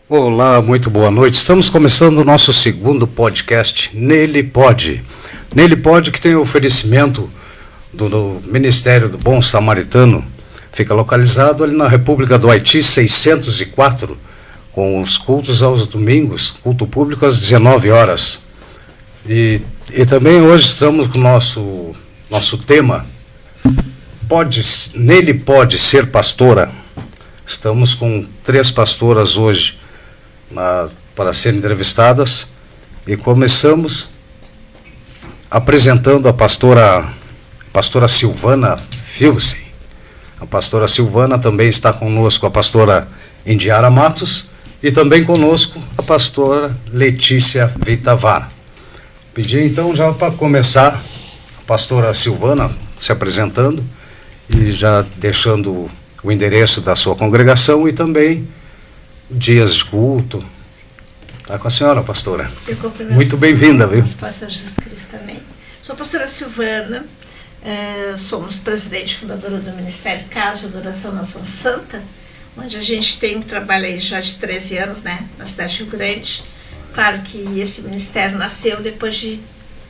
Olá, muito boa noite. Estamos começando o nosso segundo podcast, Nele Pode. Nele Pode, que tem o oferecimento do Ministério do Bom Samaritano. Fica localizado ali na República do Haiti, 604, com os cultos aos domingos, culto público às 19 horas. E também hoje estamos com o nosso tema, Nele Pode Ser Pastora. Estamos com 3 pastoras hoje para serem entrevistadas, e começamos apresentando a pastora Silvana Filsen. A pastora Silvana também está conosco, a pastora Indiara Matos, e também conosco a pastora Letícia Vitavar. Pedi então já para começar a pastora Silvana se apresentando e já deixando o endereço da sua congregação e também dias de culto. Está com a senhora, pastora. Muito bem-vinda, viu? Pastor Jesus Cristo também. Sou a pastora Silvana, somos presidente e fundadora do Ministério Casa de Adoração Nação Santa, onde a gente tem um trabalho aí já de 13 anos, né, na cidade de Rio Grande. Claro que esse ministério nasceu depois de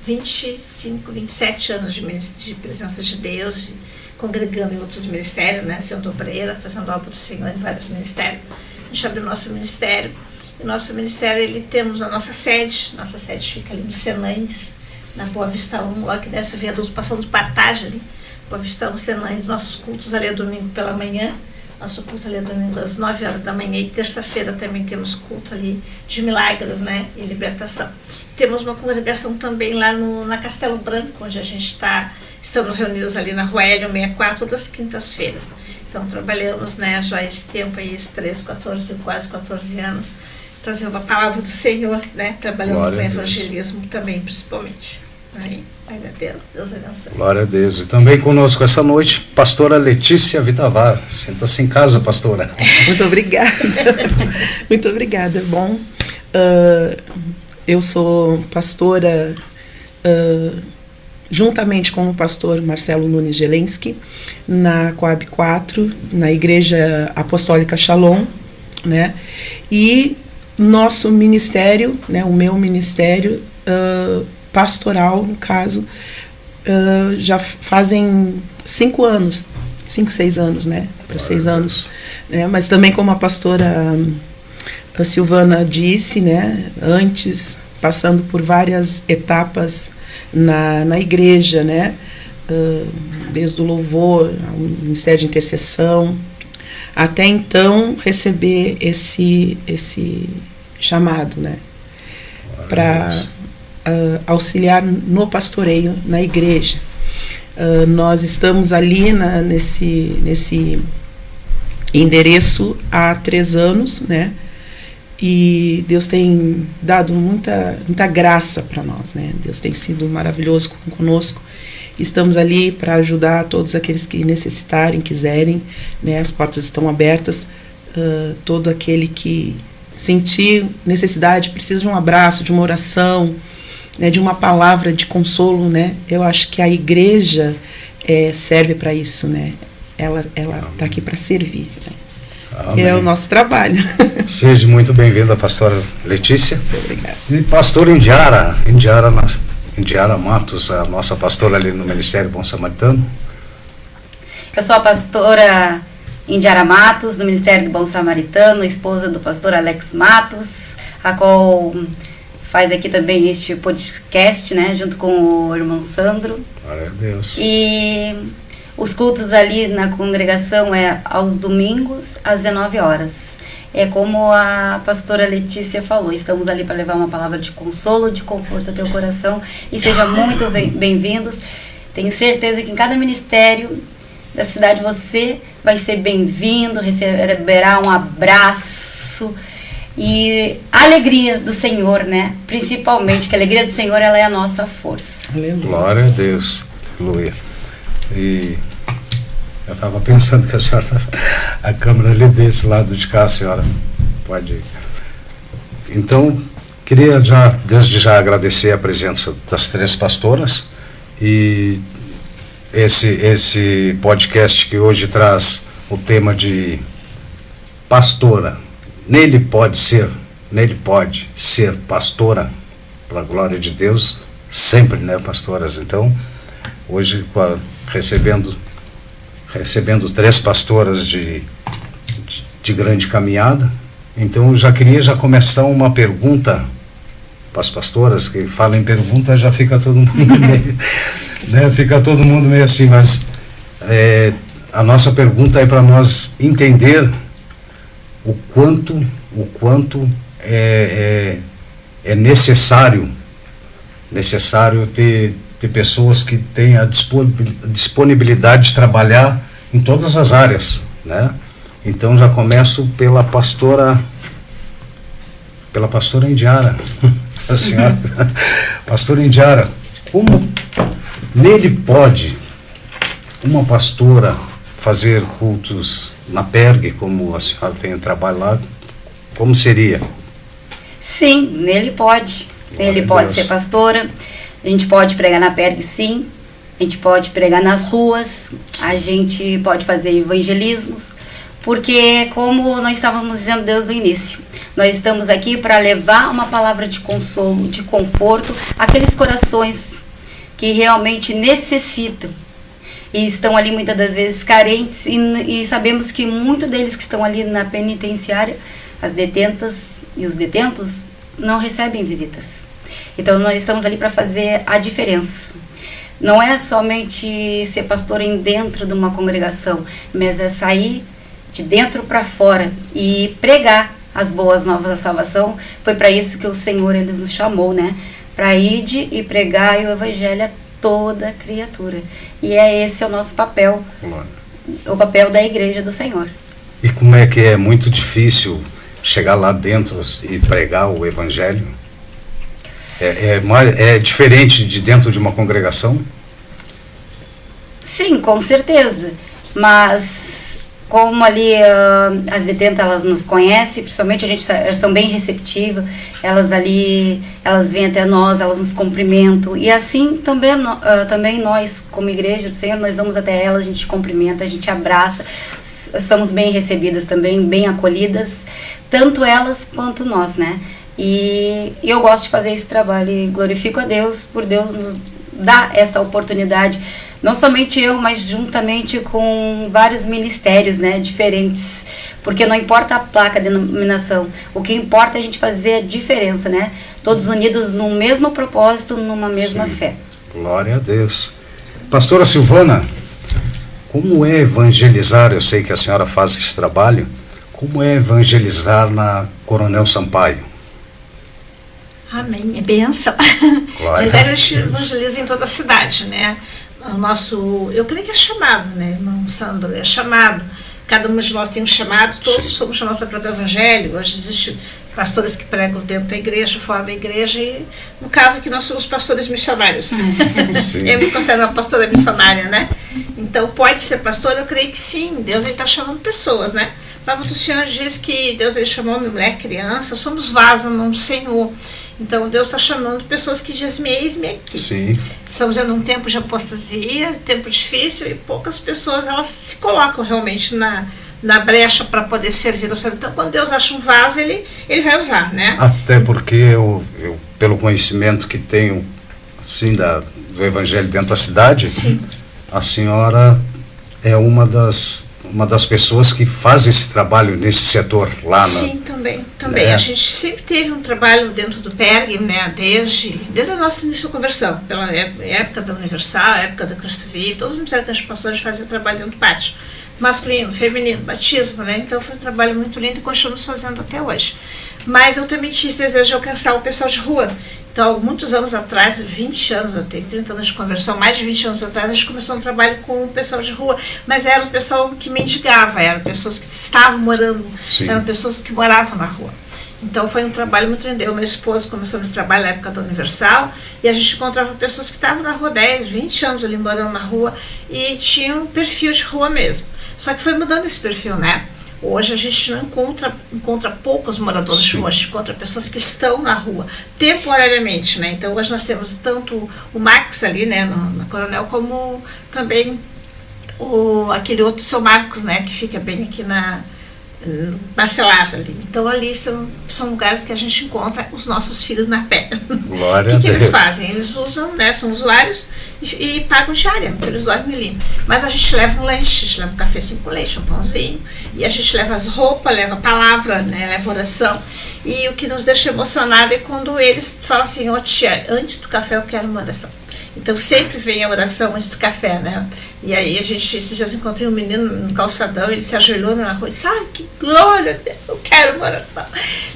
25, 27 anos de presença de Deus, congregando em outros ministérios, né, sendo obreira, fazendo obra do Senhor em vários ministérios. A gente abriu o nosso ministério. E o nosso ministério, temos a nossa sede fica ali no Senães, na Boa Vista 1, lá que desce o viaduto, passando do Partage ali, Boa Vista 1, Senães. Nossos cultos ali é domingo pela manhã, nosso culto ali é domingo às 9 horas da manhã, e terça-feira também temos culto ali de milagres, né, e libertação. Temos uma congregação também lá na Castelo Branco, onde a gente estamos reunidos ali na Rua Hélio 64, todas as quintas-feiras. Então trabalhamos, né, já esse tempo aí, quase 14 anos, trazendo a palavra do Senhor, né, trabalhando com o evangelismo também, principalmente. Aí, Deus abençoe. Glória a Deus. E também conosco essa noite, pastora Letícia Vitavar. Sinta-se em casa, pastora. Muito obrigada. Muito obrigada. Bom, eu sou pastora juntamente com o pastor Marcelo Nunes Gelensky, na Coab 4, na Igreja Apostólica Shalom, né? E nosso ministério, né, o meu ministério pastoral, no caso, já fazem 5 anos, 5, 6 anos, né? Para 6 anos. Né? Mas também, como a pastora a Silvana disse, né, antes, passando por várias etapas na igreja, né? Desde o louvor, o ministério de intercessão, até então receber esse chamado, né, para auxiliar no pastoreio na igreja. Nós estamos ali nesse endereço há 3 anos, né, e Deus tem dado muita graça para nós, né? Deus tem sido maravilhoso conosco. Estamos ali para ajudar todos aqueles que necessitarem, quiserem, né? As portas estão abertas. Todo aquele que sentir necessidade, precisa de um abraço, de uma oração, né? De uma palavra de consolo, né? Eu acho que a igreja serve para isso, né? Ela está aqui para servir, né? Amém. É o nosso trabalho. Seja muito bem-vinda, pastora Letícia. Muito obrigada. E pastora Indiara Matos, a nossa pastora ali no Ministério Bom Samaritano. Eu sou a pastora Indiara Matos, do Ministério do Bom Samaritano, esposa do pastor Alex Matos, a qual faz aqui também este podcast, né, junto com o irmão Sandro. Glória a Deus. E os cultos ali na congregação aos domingos, às 19 horas. É como a pastora Letícia falou, estamos ali para levar uma palavra de consolo, de conforto ao teu coração, e sejam muito bem-vindos. Tenho certeza que em cada ministério da cidade você vai ser bem-vindo, receberá um abraço e a alegria do Senhor, né? Principalmente, que a alegria do Senhor, ela é a nossa força. Glória a Deus. Aleluia. E eu estava pensando que a senhora, a câmera ali desse lado de cá, a senhora pode ir. Então, queria desde já agradecer a presença das 3 pastoras e esse podcast que hoje traz o tema de pastora, nele pode ser pastora, para a glória de Deus, sempre, né, pastoras? Então, hoje, recebendo 3 pastoras de grande caminhada, então eu já queria começar uma pergunta para as pastoras, que falam em pergunta, já fica todo mundo meio, né, fica todo mundo meio assim, mas a nossa pergunta é para nós entender o quanto é necessário ter pessoas que tenham a disponibilidade de trabalhar em todas as áreas, né? Então já começo pela pastora Indiara, a senhora, pastora Indiara, como nele pode uma pastora fazer cultos na PERG, como a senhora tem trabalho lá, como seria? Sim, nele pode. Ele pode ser pastora, a gente pode pregar na PERG, sim, a gente pode pregar nas ruas, a gente pode fazer evangelismos, porque, como nós estávamos dizendo desde o início, nós estamos aqui para levar uma palavra de consolo, de conforto, àqueles corações que realmente necessitam e estão ali muitas das vezes carentes, e sabemos que muitos deles que estão ali na penitenciária, as detentas e os detentos, não recebem visitas. Então nós estamos ali para fazer a diferença. Não é somente ser pastor dentro de uma congregação, mas é sair de dentro para fora e pregar as boas novas da salvação. Foi para isso que o Senhor ele nos chamou, né? Para ir e pregar o evangelho a toda criatura. E esse é o nosso papel, o papel da igreja do Senhor. E como é que é muito difícil chegar lá dentro e pregar o evangelho? É diferente de dentro de uma congregação? Sim, com certeza. Mas como ali as detentas, elas nos conhecem, principalmente a gente são bem receptivas, elas vêm até nós, elas nos cumprimentam, e assim também nós, como igreja do Senhor, nós vamos até elas, a gente cumprimenta, a gente abraça, somos bem recebidas também, bem acolhidas, tanto elas quanto nós, né? E eu gosto de fazer esse trabalho e glorifico a Deus por Deus nos dar esta oportunidade, não somente eu, mas juntamente com vários ministérios, né, diferentes, porque não importa a placa, a denominação, o que importa é a gente fazer a diferença, né, todos unidos num mesmo propósito, numa mesma fé. Glória a Deus. Pastora Silvana, como é evangelizar? Eu sei que a senhora faz esse trabalho. Como é evangelizar na Coronel Sampaio? Amém, é bênção. A gente evangeliza em toda a cidade, né? Eu creio que é chamado, né, irmão Sandro? É chamado. Cada um de nós tem um chamado, todos somos chamados para o evangelho. Hoje existem pastores que pregam dentro da igreja, fora da igreja, e no caso aqui nós somos pastores missionários. Eu me considero uma pastora missionária, né? Então pode ser pastor, eu creio que sim. Deus está chamando pessoas, né? A palavra do Senhor diz que Deus ele chamou homem, mulher, criança, somos vasos na mão do Senhor. Então Deus está chamando pessoas que dizem, eis-me aqui. Sim. Estamos vendo um tempo de apostasia, tempo difícil, e poucas pessoas elas se colocam realmente na brecha para poder servir ao Senhor. Então quando Deus acha um vaso, ele vai usar, né? Até porque eu pelo conhecimento que tenho assim do evangelho dentro da cidade, sim, a senhora é uma das pessoas que faz esse trabalho nesse setor lá. Sim, também. Né? A gente sempre teve um trabalho dentro do PERG, né? Desde a nossa início de conversão, pela época da Universal, época da Cristo Vive, todos os ministérios das pastores faziam trabalho dentro do pátio. Masculino, feminino, batismo, né? Então foi um trabalho muito lindo e continuamos fazendo até hoje. Mas eu também tinha esse desejo de alcançar o pessoal de rua. Então, muitos anos atrás, 20 anos, eu tenho 30 anos de conversão, mais de 20 anos atrás, a gente começou um trabalho com o pessoal de rua, mas era um pessoal que mendigava, eram pessoas que estavam morando, sim, eram pessoas que moravam na rua. Então foi um trabalho muito lindo. Eu e meu esposo começamos esse trabalho na época da Universal, e a gente encontrava pessoas que estavam na rua 10, 20 anos ali morando na rua e tinham um perfil de rua mesmo. Só que foi mudando esse perfil, né? Hoje a gente não encontra poucos moradores de rua, a gente encontra pessoas que estão na rua, temporariamente, né? Então hoje nós temos tanto o Max ali, né, na Coronel, como também aquele outro seu Marcos, né, que fica bem aqui Bacelar ali. Então ali são lugares que a gente encontra os nossos filhos na fé. Glória O que a eles Deus. fazem? Eles usam, né, são usuários e pagam diária, então eles dormem ali. Mas a gente leva um lanche, a gente leva um cafezinho com leite, um pãozinho, e a gente leva as roupas, leva a palavra, né, leva oração. E o que nos deixa emocionado é quando eles falam assim: ô tia, antes do café eu quero uma oração. Então sempre vem a oração antes do café, né? E aí esses dias encontrei um menino no calçadão, ele se ajoelhou na rua e disse: ai, que glória, eu quero uma oração.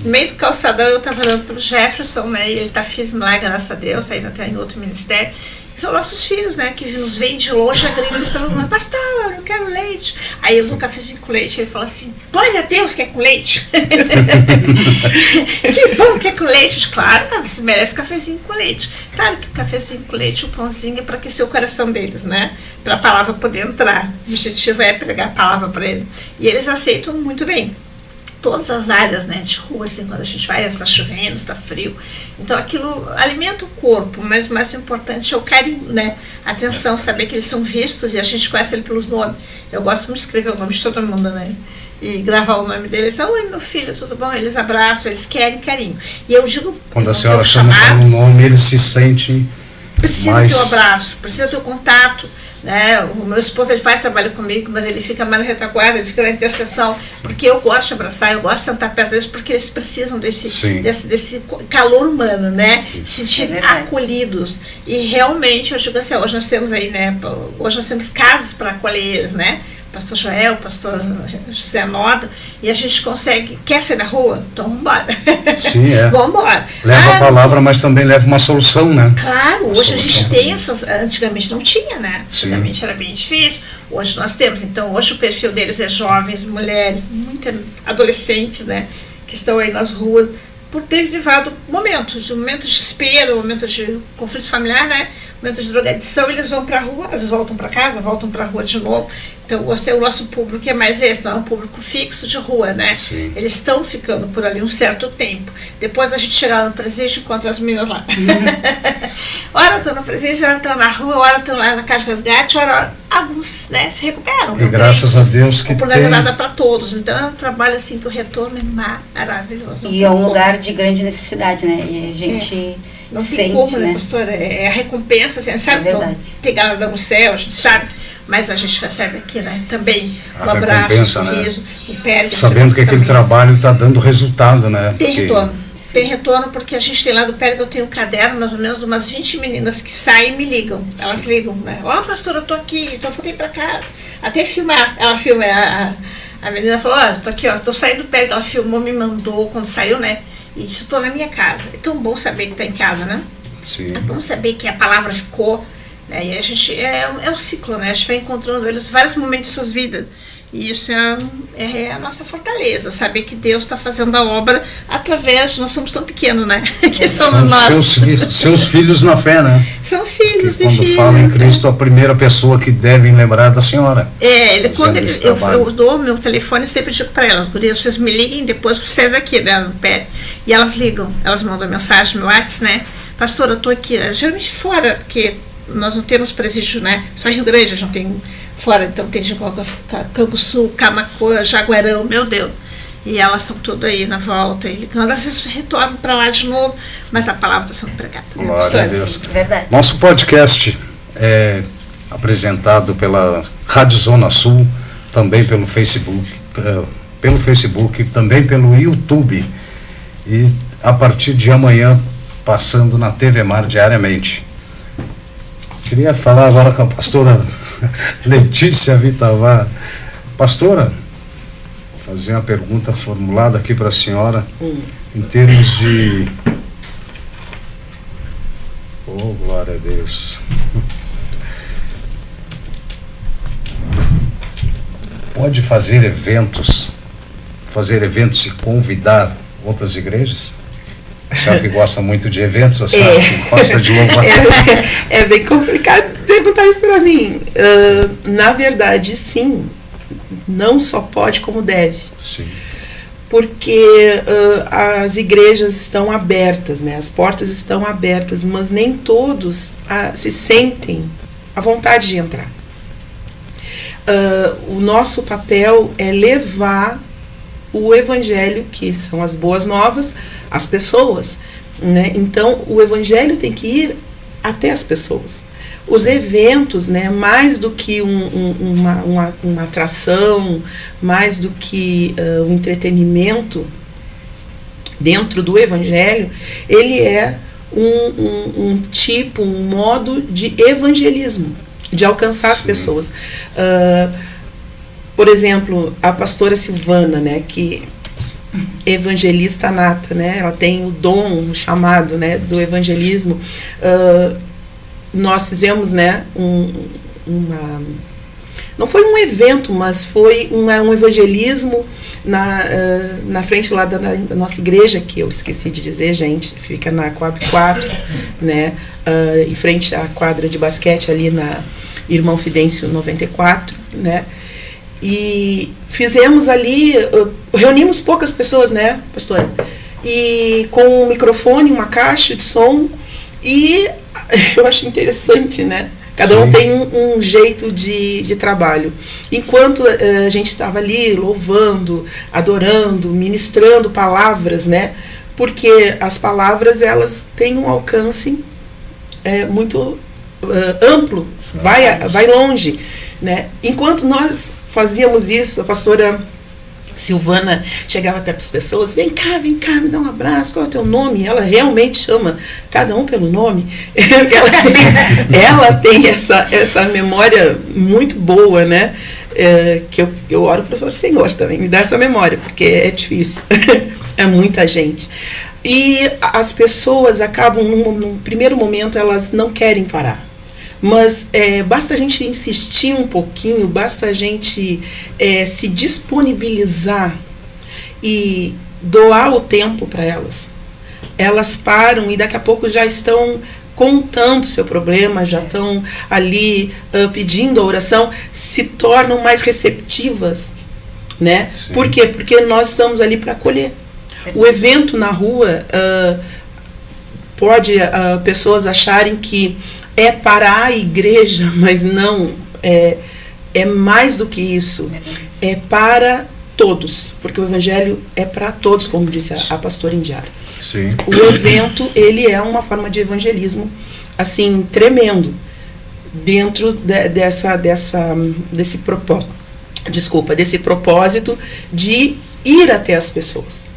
No meio do calçadão eu estava falando pelo Jefferson, né? E ele está firme lá, graças a Deus, está indo até em outro ministério. São nossos filhos, né? Que nos veem de longe, a grito pelo nome: pastor, eu quero leite. Aí eu dou um cafezinho com leite, ele fala assim: glória a Deus que é com leite. Que bom que é com leite. Claro, tá, você merece cafezinho com leite. Claro que o cafezinho com leite, o pãozinho é para aquecer o coração deles, né? Para a palavra poder entrar. O objetivo é pregar a palavra para eles. E eles aceitam muito bem. Todas as áreas, né, de rua, assim, quando a gente vai, está chovendo, está frio. Então aquilo alimenta o corpo, mas o mais importante é o carinho, né? A atenção, saber que eles são vistos e a gente conhece ele pelos nomes. Eu gosto muito de escrever o nome de todo mundo, né? E gravar o nome deles. Oi, meu filho, tudo bom? Eles abraçam, eles querem carinho. E eu digo, Quando a senhora chama pelo nome, eles se sentem precisa mais... ter o abraço, precisa ter o contato, né? O meu esposo, ele faz trabalho comigo, mas ele fica mais na retaguarda, ele fica na intercessão, porque eu gosto de abraçar, eu gosto de sentar perto deles, porque eles precisam desse calor humano, né? Se sentirem acolhidos. E realmente, eu digo assim, hoje nós temos aí, né? Hoje nós temos casas para acolher eles, né? Pastor Joel, pastor José Noda, e a gente consegue, quer sair da rua? Então vamos embora. Sim, é. Vamos embora. Leva a palavra, mas também leva uma solução, né? Claro, hoje a gente tem essas, antigamente não tinha, né? Sim. Antigamente era bem difícil, hoje nós temos. Então hoje o perfil deles é jovens, mulheres, muitas adolescentes, né? Que estão aí nas ruas, por ter vivado momentos de desespero, momentos de conflito familiar, né? Momentos de drogadição, eles vão para a rua, às vezes voltam para casa, voltam para a rua de novo. Então, o nosso público é mais esse, não é um público fixo de rua, né? Sim. Eles estão ficando por ali um certo tempo. Depois a gente chega lá no presídio e encontra as meninas lá. Ora estão no presídio, ora estão na rua, ora estão lá na casa de resgate, ora alguns, né, se recuperam. E graças a Deus que não é nada para todos. Então é um trabalho assim que o retorno é maravilhoso. E é um lugar de grande necessidade, né? E a gente não sente, tem como, né, pastora? É a recompensa, assim, sabe? É verdade. Tem galera no céu, a gente sabe. Mas a gente recebe aqui, né? Também um A abraço, um recompensa, sorriso, o pérgamo. sabendo que aquele trabalho está dando resultado, né? Tem Porque... retorno. Tem retorno porque a gente tem lá do Pérgamo, eu tenho um caderno, mais ou menos, umas 20 meninas que saem e me ligam. Elas ligam, né? Ó, pastora, eu tô aqui, então voltei pra cá. Até filmar. Ela filma, a menina falou, ó, tô aqui, ó, tô saindo do Pérgamo. Ela filmou, me mandou quando saiu, né? E disse, eu tô na minha casa. É tão bom saber que tá em casa, né? Sim. É bom saber que a palavra ficou, né? E a gente, é um ciclo, né? A gente vai encontrando eles em vários momentos de suas vidas. E isso é a nossa fortaleza, saber que Deus está fazendo a obra através, nós somos tão pequenos, né? Que somos nós. Seus filhos na fé, né? São filhos que e filhas. Quando fala em Cristo, a primeira pessoa que devem lembrar da senhora. Quando eu dou meu telefone, eu sempre digo para elas, gurias, vocês me liguem, depois vocês aqui, né, no pé. E elas ligam, elas mandam mensagem no WhatsApp, né? Pastora, eu estou aqui, geralmente fora, porque nós não temos presídio, né? Só em Rio Grande, a gente não tem fora, então tem de Canguçu, Camacoa, Jaguarão, meu Deus. E elas estão tudo aí na volta, e ligando, às vezes retornam para lá de novo, mas a palavra está sendo pregada. Glória a Deus. Verdade. Nosso podcast é apresentado pela Rádio Zona Sul, também pelo Facebook, também pelo YouTube, e a partir de amanhã passando na TV Mar diariamente. Queria falar agora com a pastora Letícia Vitavar. Pastora, fazer uma pergunta formulada aqui para a senhora, em termos de... Oh, glória a Deus. Pode fazer eventos e convidar outras igrejas? A senhora que gosta muito de eventos, a senhora que gosta de louvar. É bem complicado perguntar isso para mim. Na verdade, sim. Não só pode, como deve. Sim. Porque as igrejas estão abertas, né? As portas estão abertas, mas nem todos se sentem à vontade de entrar. O nosso papel é levar o evangelho, que são as boas novas, às pessoas, né? Então, o evangelho tem que ir até as pessoas. Os eventos, né, mais do que uma atração, mais do que um entretenimento dentro do evangelho, ele é um tipo, um modo de evangelismo, de alcançar as pessoas. Por exemplo, a pastora Silvana, né, que evangelista nata, né, ela tem o dom, o chamado, né, do evangelismo. Nós fizemos, né, não foi um evento, mas foi um evangelismo na frente lá da nossa igreja, que eu esqueci de dizer, gente, fica na Coab 4, né, em frente à quadra de basquete ali na Irmão Fidêncio 94, né, e fizemos ali, reunimos poucas pessoas, né, pastora, e com um microfone, uma caixa de som, e eu acho interessante, né? Cada um tem um jeito de trabalho. Enquanto a gente estava ali louvando, adorando, ministrando palavras, né? Porque as palavras, elas têm um alcance muito amplo, vai longe, né? Enquanto nós fazíamos isso, a pastora Silvana chegava perto das pessoas, vem cá, me dá um abraço, qual é o teu nome? Ela realmente chama cada um pelo nome. ela tem essa memória muito boa, né? Que eu oro para o Senhor também, me dá essa memória, porque é difícil, é muita gente. E as pessoas acabam, num primeiro momento, elas não querem parar. Mas basta a gente insistir um pouquinho, basta a gente se disponibilizar e doar o tempo para elas. Elas param e daqui a pouco já estão contando o seu problema, já estão ali pedindo a oração, se tornam mais receptivas, né? Por quê? Porque nós estamos ali para acolher. O evento na rua pode pessoas acharem que é para a igreja, mas não, é mais do que isso, é para todos, porque o evangelho é para todos, como disse a pastora Indiara. Sim. O evento, ele é uma forma de evangelismo, assim, tremendo, dentro desse propósito de ir até as pessoas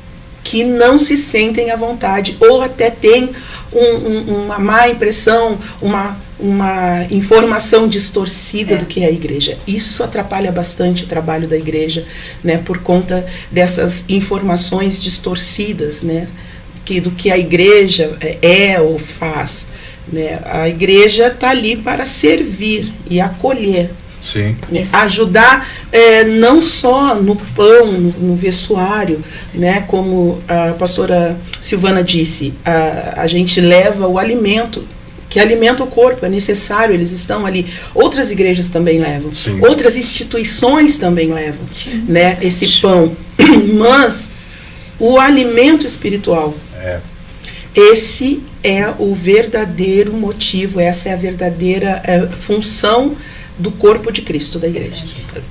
que não se sentem à vontade, ou até têm uma má impressão, uma informação distorcida do que é a igreja. Isso atrapalha bastante o trabalho da igreja, né, por conta dessas informações distorcidas, né, do que a igreja é ou faz. Né. A igreja está ali para servir e acolher. Sim. Ajudar não só no pão, no vestuário, né, como a pastora Silvana disse, a gente leva o alimento, que alimenta o corpo, é necessário, eles estão ali. Outras igrejas também levam, sim, outras instituições também levam, né, esse pão. Mas o alimento espiritual, esse é o verdadeiro motivo, essa é a verdadeira função do corpo de Cristo, da igreja.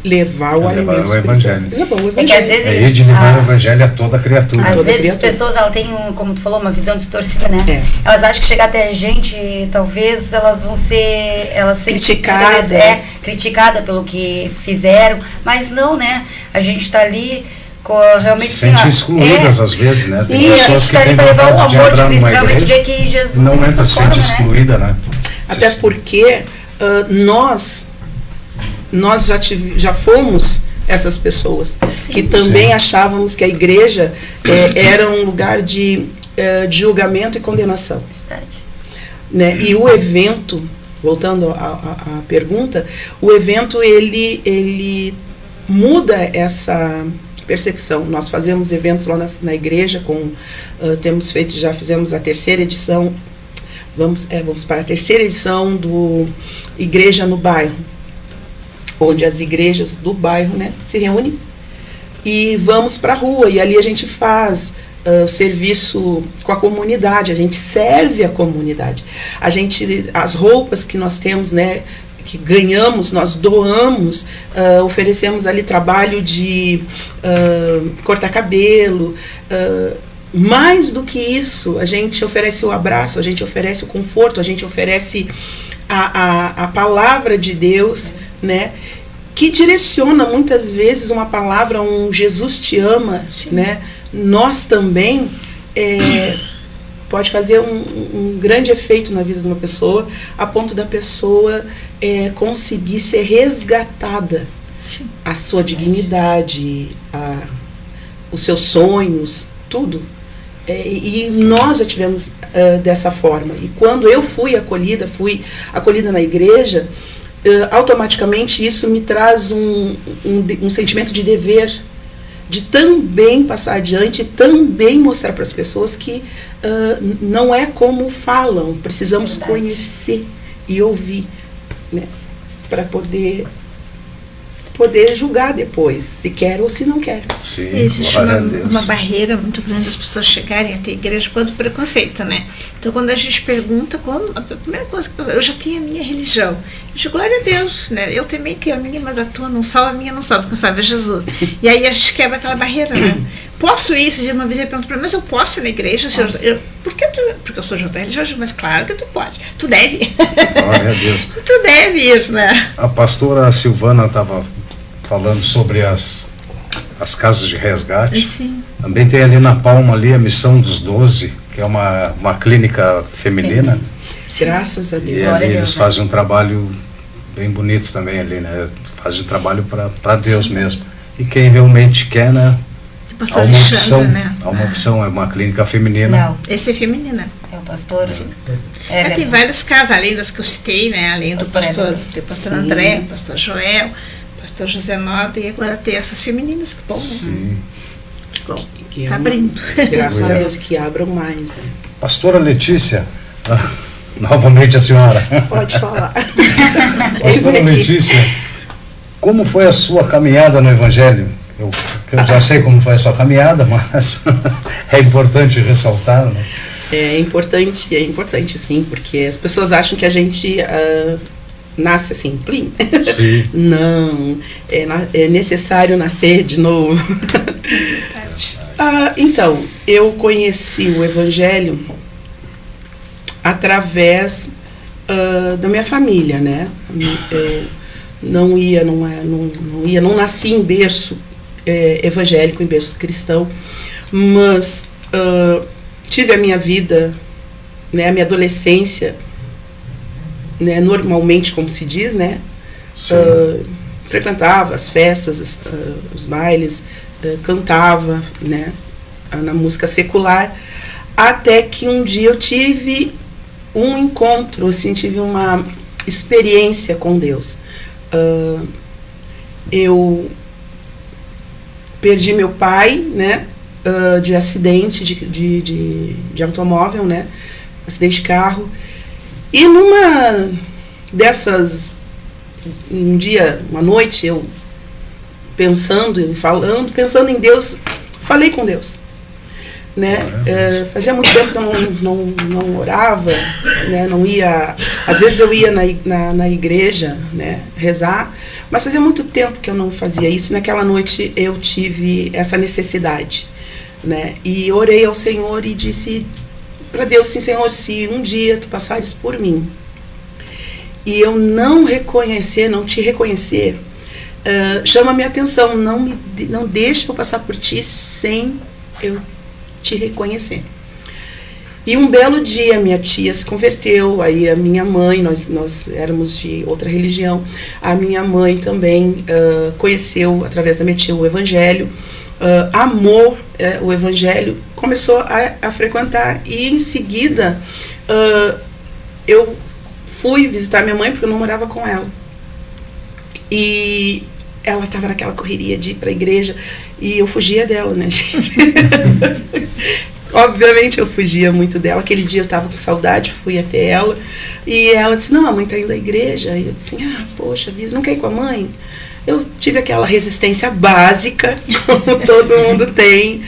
Levar o alimento espiritual. Levar o evangelho. É que às vezes É de levar o evangelho a toda criatura. Às vezes as pessoas, elas têm, como tu falou, uma visão distorcida, né? Elas acham que chegar até a gente, talvez elas vão ser criticadas. Criticada pelo que fizeram, mas não, né? A gente está ali realmente se sente excluídas às vezes, né? Tem pessoas que têm vontade de entrar numa igreja, ver que Jesus não entra, se sente excluída, né? Até porque nós já fomos essas pessoas, sim, que também achávamos que a igreja era um lugar de julgamento e condenação. Verdade. Né? E o evento, voltando à pergunta, o evento ele muda essa percepção. Nós fazemos eventos lá na igreja, já fizemos a terceira edição, vamos para a terceira edição do Igreja no Bairro, onde as igrejas do bairro, né, se reúnem e vamos para a rua, e ali a gente faz serviço com a comunidade, a gente serve a comunidade, as roupas que nós temos, né, que ganhamos, nós doamos, oferecemos ali trabalho de cortar cabelo. Mais do que isso, a gente oferece o abraço, a gente oferece o conforto, a gente oferece a palavra de Deus, né? Que direciona muitas vezes uma palavra, um Jesus te ama, né? Nós também pode fazer um grande efeito na vida de uma pessoa, a ponto da pessoa conseguir ser resgatada. Sim. A sua dignidade, os seus sonhos, tudo. E nós já tivemos dessa forma. E quando eu fui acolhida na igreja, automaticamente isso me traz um sentimento de dever, de também passar adiante, também mostrar para as pessoas que não é como falam, precisamos conhecer e ouvir, né, para poder julgar depois, se quer ou se não quer. Sim, existe uma barreira muito grande das pessoas chegarem até a igreja quanto preconceito, né? Então, quando a gente pergunta como, a primeira coisa que eu já tenho a minha religião, eu digo, glória a Deus, né? Eu também tenho a minha, mas a tua não salva, a minha não salva, quem salva é Jesus. E aí a gente quebra aquela barreira, né? Posso ir? De uma vez ele perguntou para mim, mas eu posso ir na igreja? Porque eu sou de outra religião, mas claro que tu pode, tu deve. Glória a Deus. Tu deve ir, né? A pastora Silvana estava falando sobre as casas de resgate. Sim. Também tem ali na Palma ali a Missão dos 12, que é uma clínica feminina. Graças a Deus. E ali eles fazem um trabalho bem bonito também ali, né? Fazem um trabalho para Deus mesmo. E quem realmente quer, né? Há uma opção, né? Há uma opção, é uma clínica feminina. Não. Esse é feminina. É o pastor. Sim. Tem vários casos, além das que eu citei, né? Além do pastor André, o pastor Joel, pastor José Nota, e agora tem essas femininas, que bom, né? Sim. Que bom, tá abrindo. Graças a Deus que abram mais. Né? Pastora Letícia, novamente a senhora. Pode falar. Pastora Letícia, como foi a sua caminhada no Evangelho? Eu já sei como foi a sua caminhada, mas é importante ressaltar, né? É importante sim, porque as pessoas acham que a gente nasce assim, plim. Sim. Não, é necessário nascer de novo. Então, eu conheci o Evangelho através da minha família, né? Não nasci em berço evangélico, em berço cristão, mas tive a minha vida, né, a minha adolescência, né, normalmente, como se diz, né, frequentava as festas, os bailes, cantava, né, na música secular, até que um dia eu tive um encontro, assim, tive uma experiência com Deus. Eu perdi meu pai, né, de acidente de automóvel, né, acidente de carro. E numa dessas, um dia, uma noite, eu pensando em Deus, falei com Deus, né? Fazia muito tempo que eu não orava, né? Não ia, às vezes eu ia na igreja, né, rezar, mas fazia muito tempo que eu não fazia isso. Naquela noite eu tive essa necessidade, né? E orei ao Senhor e disse para Deus, sim, Senhor, se um dia tu passares por mim e eu não te reconhecer, chama minha atenção, não deixa eu passar por ti sem eu te reconhecer. E um belo dia minha tia se converteu, aí a minha mãe, nós éramos de outra religião, a minha mãe também conheceu através da minha tia o Evangelho, amou o Evangelho, começou a frequentar, e em seguida eu fui visitar minha mãe porque eu não morava com ela, e ela estava naquela correria de ir para a igreja e eu fugia dela, né, gente? Obviamente eu fugia muito dela. Aquele dia eu estava com saudade, fui até ela e ela disse, não, a mãe está indo à igreja. E eu disse, poxa vida, não quer ir com a mãe? Eu tive aquela resistência básica, como todo mundo tem,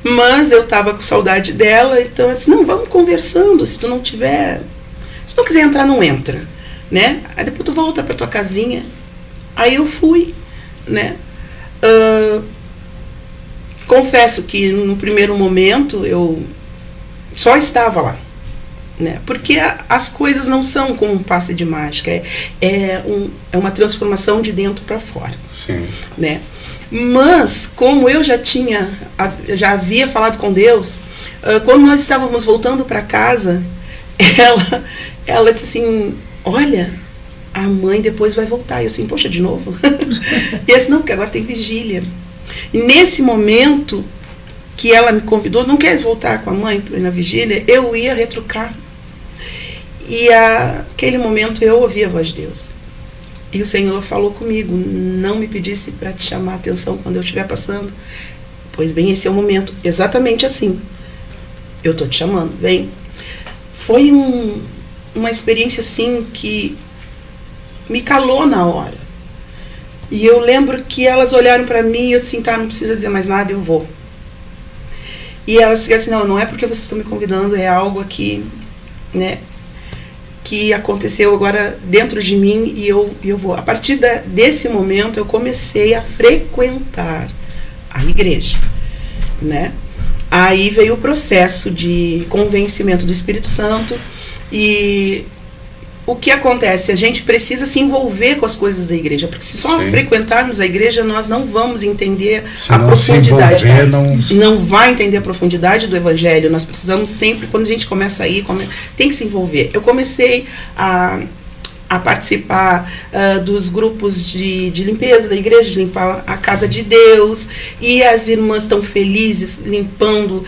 mas eu estava com saudade dela, então eu disse, não, vamos conversando, se tu não quiser entrar, não entra, né? Aí depois tu volta pra tua casinha. Aí eu fui, né? Confesso que no primeiro momento eu só estava lá, né? Porque as coisas não são como um passe de mágica, é uma transformação de dentro para fora. Sim. Né? Mas como eu já havia falado com Deus, quando nós estávamos voltando para casa, ela disse assim: olha, a mãe depois vai voltar. E eu assim, poxa, de novo? E eu disse, não, porque agora tem vigília. E nesse momento que ela me convidou, não queres voltar com a mãe na vigília? Eu ia retrucar. E naquele momento eu ouvi a voz de Deus. E o Senhor falou comigo: não me pedisse para te chamar a atenção quando eu estiver passando. Pois bem, esse é o momento. Exatamente assim. Eu estou te chamando, vem. Foi uma experiência assim que me calou na hora. E eu lembro que elas olharam para mim e eu disse, tá, não precisa dizer mais nada, eu vou. E elas disseram assim, não é porque vocês estão me convidando, é algo aqui, né, que aconteceu agora dentro de mim e eu vou. A partir desse momento eu comecei a frequentar a igreja, né. Aí veio o processo de convencimento do Espírito Santo e o que acontece? A gente precisa se envolver com as coisas da igreja, porque se só frequentarmos a igreja, nós não vamos entender a profundidade. Não vai entender a profundidade do evangelho. Nós precisamos sempre, quando a gente começa a ir, tem que se envolver. Eu comecei a participar dos grupos de limpeza da igreja, de limpar a casa de Deus, e as irmãs estão felizes, limpando,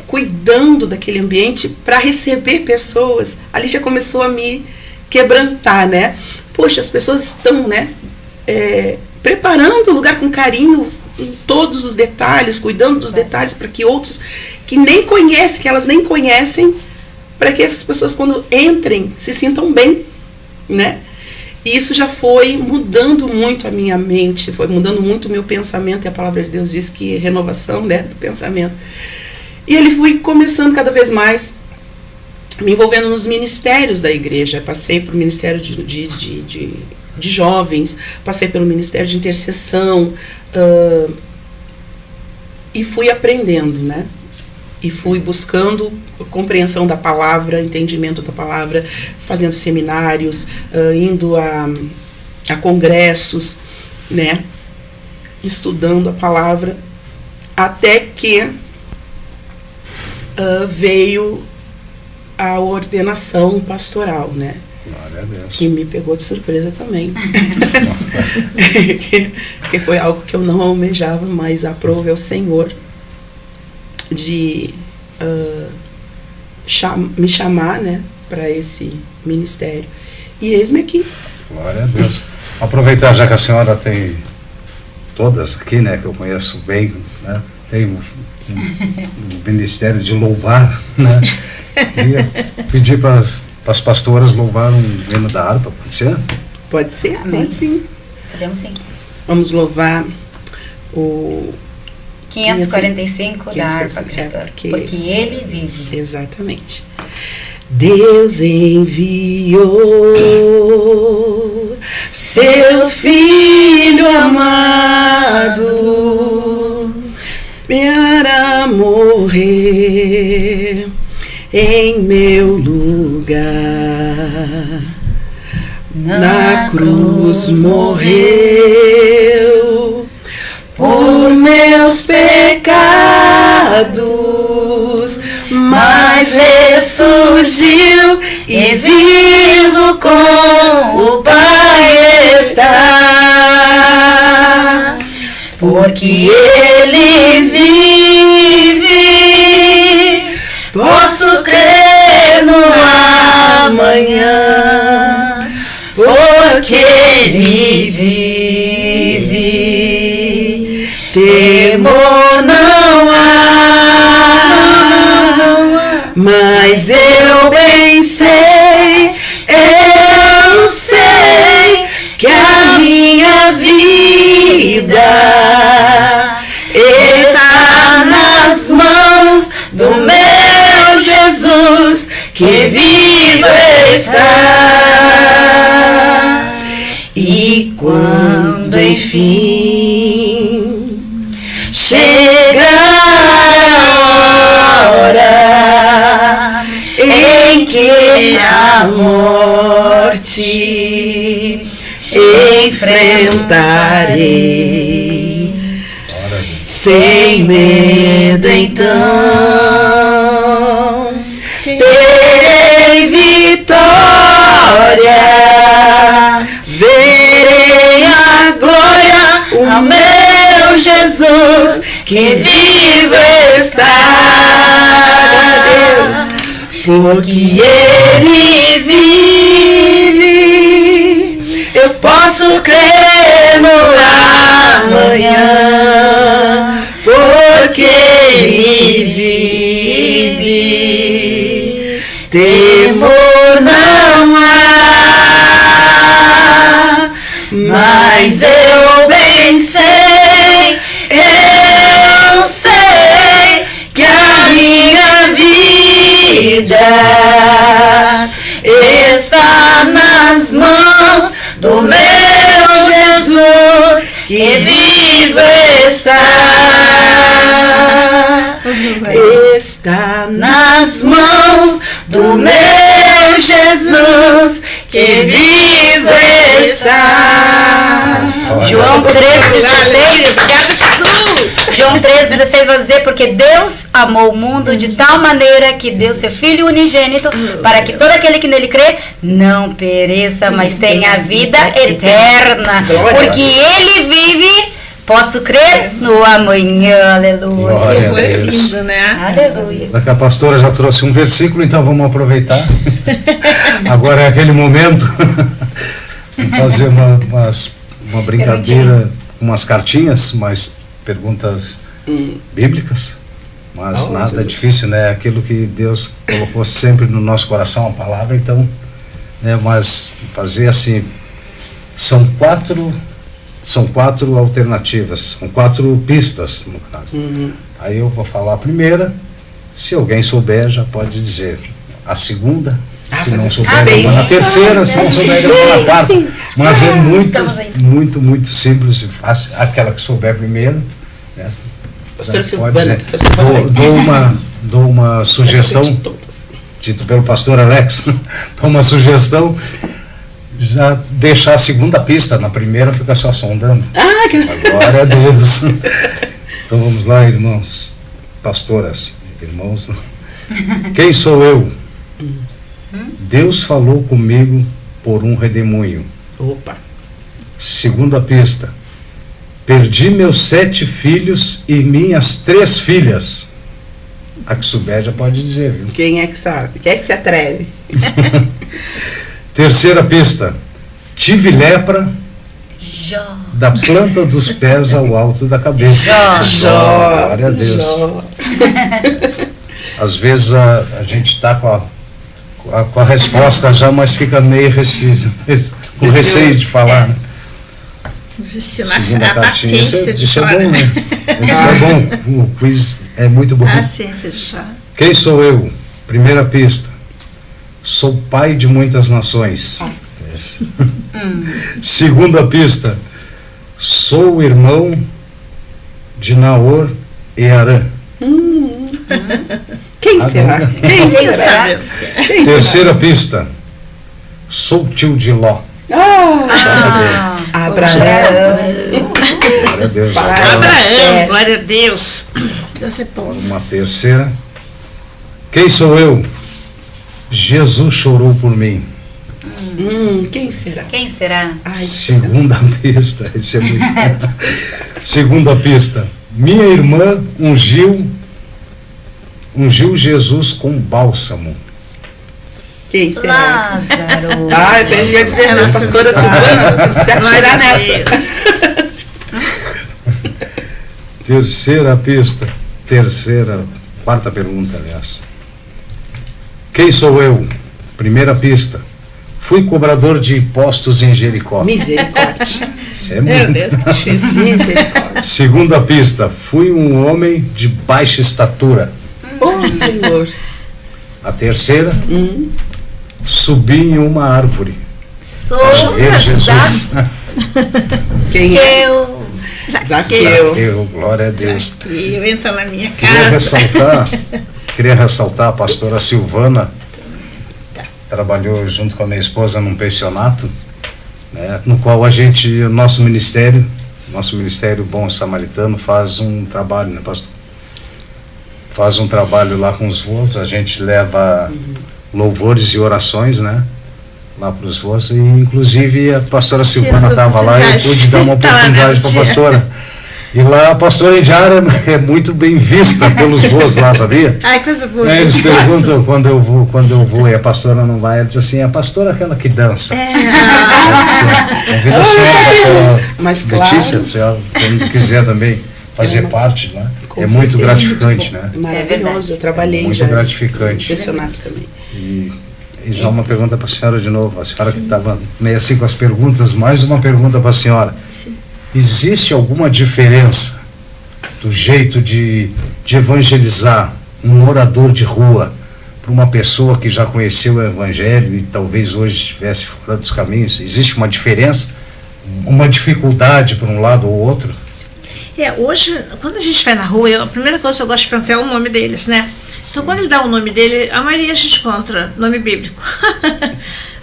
cuidando daquele ambiente para receber pessoas. Ali já começou a me quebrantar, né? Poxa, as pessoas estão, né, preparando o lugar com carinho em todos os detalhes, cuidando dos detalhes para que outros que nem conhecem, que elas nem conhecem, para que essas pessoas quando entrem se sintam bem, né? E isso já foi mudando muito a minha mente, foi mudando muito o meu pensamento, e a palavra de Deus diz que é renovação, né, do pensamento. E ele foi começando cada vez mais me envolvendo nos ministérios da igreja. Passei pelo ministério de jovens, passei pelo ministério de intercessão, e fui aprendendo, né? E fui buscando compreensão da palavra, entendimento da palavra, fazendo seminários, indo a congressos, né? Estudando a palavra, até que veio a ordenação pastoral, né? Glória a Deus. Que me pegou de surpresa também. que foi algo que eu não almejava, mas aprove ao Senhor de me chamar, né, para esse ministério. E eis-me aqui. Glória a Deus. Aproveitar, já que a senhora tem todas aqui, né, que eu conheço bem, né, tem um ministério de louvar, né? Queria pedir para as pastoras louvar um hino da harpa, pode ser? Pode ser? Amém. Pode sim. Podemos sim. Vamos louvar o 545 da harpa cristã, porque ele vive. Exatamente. Deus enviou seu Filho amado para morrer em meu lugar. Na cruz morreu por meus pecados, mas ressurgiu e vivo com o Pai está, porque Ele vive, posso crer no amanhã, porque Ele vive, temor não há, mas eu bem sei, eu sei que a minha vida está nas mãos do meu Jesus, que vivo está. enfim chegar a hora em que a morte enfrentarei sem medo. Então terei vitória, verei a glória, o meu Jesus que vive está, porque Ele vive, eu posso crer no amanhã, porque Ele vive, temor não há, mas eu bem sei, eu sei que a minha vida está nas mãos do meu Jesus que vive está nas mãos do meu Jesus que vive está. João 3,16. João 3,16 vai dizer: porque Deus amou o mundo de tal maneira que deu seu Filho unigênito para que todo aquele que nele crê não pereça, mas tenha vida eterna. Porque Ele vive, posso crer no amanhã. Aleluia. Glória a Deus. Lindo, né? Aleluia. A pastora já trouxe um versículo, então vamos aproveitar. Agora é aquele momento. Vamos fazer uma brincadeira, umas cartinhas, mais perguntas bíblicas. Mas nada é difícil, né? Aquilo que Deus colocou sempre no nosso coração, a palavra, então, né? Mas fazer assim, são quatro alternativas, são 4 pistas, no caso. Aí eu vou falar a primeira, se alguém souber já pode dizer a segunda, se não souber na terceira, se não souber na quarta. Mas é muito simples e fácil, aquela que souber primeiro, né? Pastora Pode Silvana, dizer. Dou uma sugestão, dito pelo pastor Alex, dou uma sugestão, já deixar a segunda pista, na primeira fica só sondando. Glória a Deus. Então vamos lá, irmãos, pastoras, irmãos. Quem sou eu? Deus falou comigo por um redemoinho. Opa. Segunda pista: perdi meus 7 filhos e minhas 3 filhas. A que souber já pode dizer, viu? Quem é que sabe? Quem é que se atreve? Terceira pista: tive lepra Jó. da planta dos pés ao alto da cabeça. Jó. Glória a Deus. Jó. Às vezes a gente está com a resposta já, mas fica meio com receio de falar, né? Existe Segunda a cartinha, paciência de isso é chorar. bom, né? Isso é bom, o quiz é muito bom. A paciência de chorar. Quem sou eu? Primeira pista: sou pai de muitas nações. Segunda pista: sou irmão de Naor e Arã. Quem será? Quem será? Sabemos que é. Terceira pista: sou tio de Ló. Abraão. Glória a Deus. Abraão, glória a Deus. Deus é bom. Uma terceira: quem sou eu? Jesus chorou por mim. Quem será? Quem será? Segunda pista, esse é muito Segunda pista: minha irmã ungiu Jesus com bálsamo. Quem será? Lázaro. Eu ia dizer, a pastora Silvana, se atirar nessa. Terceira pista, quarta pergunta, aliás. Quem sou eu? Primeira pista: fui cobrador de impostos em Jericó. Misericórdia. Isso é Meu muito. Deus, que difícil. Misericórdia. Segunda pista: fui um homem de baixa estatura. Oh, Senhor. A terceira: subi em uma árvore. Sou ver Jesus. Quem é? Zaqueu, glória a Deus. Zaqueu entra na minha casa. Queria ressaltar a pastora Silvana, trabalhou junto com a minha esposa num pensionato, né, no qual o nosso Ministério Bom Samaritano faz um trabalho, né, pastor? Faz um trabalho lá com os voos, a gente leva louvores e orações, né, lá para os voos, e inclusive a pastora Silvana estava lá e eu pude dar uma oportunidade para a pastora. E lá a pastora Indiara é muito bem vista pelos voos lá, sabia? Ai, coisa boa. Eles perguntam quando eu vou e a pastora não vai, ela diz assim, a pastora é aquela que dança. Convida a senhora, mas Letícia, claro, a senhora, quando quiser também fazer parte, né? É muito gratificante, né? Maravilhoso, eu trabalhei muito já. Muito gratificante. Impressionante também. E já uma pergunta para a senhora de novo, a senhora que estava meio assim com as perguntas, mais uma pergunta para a senhora. Sim. Existe alguma diferença do jeito de evangelizar um orador de rua para uma pessoa que já conheceu o Evangelho e talvez hoje estivesse fora dos caminhos? Existe uma diferença? Uma dificuldade para um lado ou outro? Hoje, quando a gente vai na rua, a primeira coisa que eu gosto de perguntar é o nome deles, né? Então, quando ele dá o nome dele, a maioria a gente encontra nome bíblico.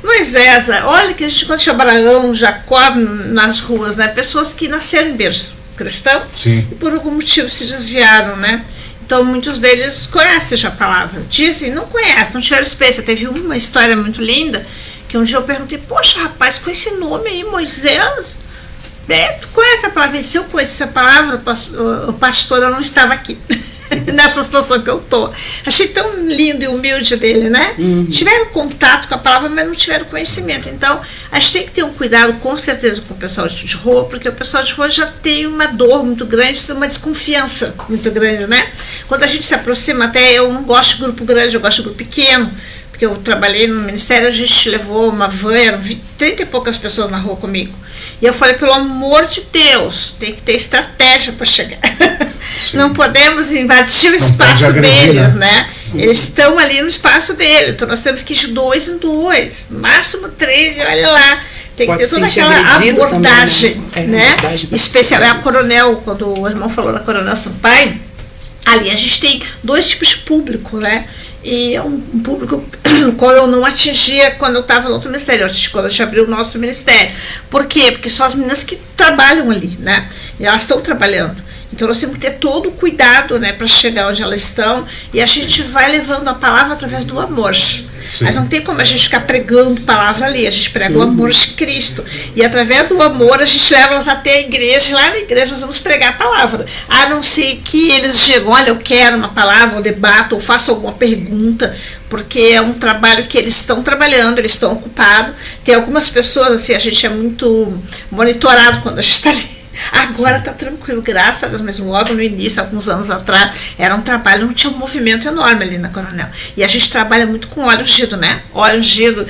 Moisés, olha que a gente encontra Abraão, Jacó nas ruas, né? Pessoas que nasceram em berço cristão. Sim. E por algum motivo se desviaram, né? Então muitos deles conhecem já a palavra. Dizem, não conhecem, não tiveram experiência. Teve uma história muito linda, que um dia eu perguntei, poxa rapaz, com esse nome aí, Moisés, tu conhece a palavra? E se eu conhecesse a palavra, o pastor não estava aqui. Nessa situação que eu tô. Achei tão lindo e humilde dele, né? Tiveram contato com a palavra, mas não tiveram conhecimento. Então, a gente tem que ter um cuidado, com certeza, com o pessoal de rua, porque o pessoal de rua já tem uma dor muito grande, uma desconfiança muito grande, né? Quando a gente se aproxima, até eu não gosto de grupo grande, eu gosto de grupo pequeno, porque eu trabalhei no ministério, a gente levou uma van, eram 30 e poucas pessoas na rua comigo. E eu falei, pelo amor de Deus, tem que ter estratégia para chegar. Sim. Não podemos invadir o espaço deles, né? Eles estão ali no espaço deles, então nós temos que ir de 2 em 2, no máximo 3, e olha lá. Tem que ter toda aquela abordagem, também, né? Especial. É a Coronel, quando o irmão falou da Coronel Sampaio, ali a gente tem 2 tipos de público, né? E é um público no qual eu não atingia quando eu estava no outro ministério, quando a gente abriu o nosso ministério. Por quê? Porque são as meninas que trabalham ali, né? E elas estão trabalhando. Então nós temos que ter todo o cuidado, né, para chegar onde elas estão, e a gente vai levando a palavra através do amor. Sim. Mas não tem como a gente ficar pregando palavra ali, a gente prega o amor de Cristo, e através do amor a gente leva elas até a igreja, e lá na igreja nós vamos pregar a palavra, a não ser que eles chegam, olha, eu quero uma palavra, ou debatam, ou façam alguma pergunta, porque é um trabalho que eles estão trabalhando, eles estão ocupados. Tem algumas pessoas, assim, a gente é muito monitorado quando a gente está ali. Agora está tranquilo, graças a Deus, mas logo no início, alguns anos atrás, era um trabalho, não tinha um movimento enorme ali na Coronel. E a gente trabalha muito com óleo ungido, né? Óleo ungido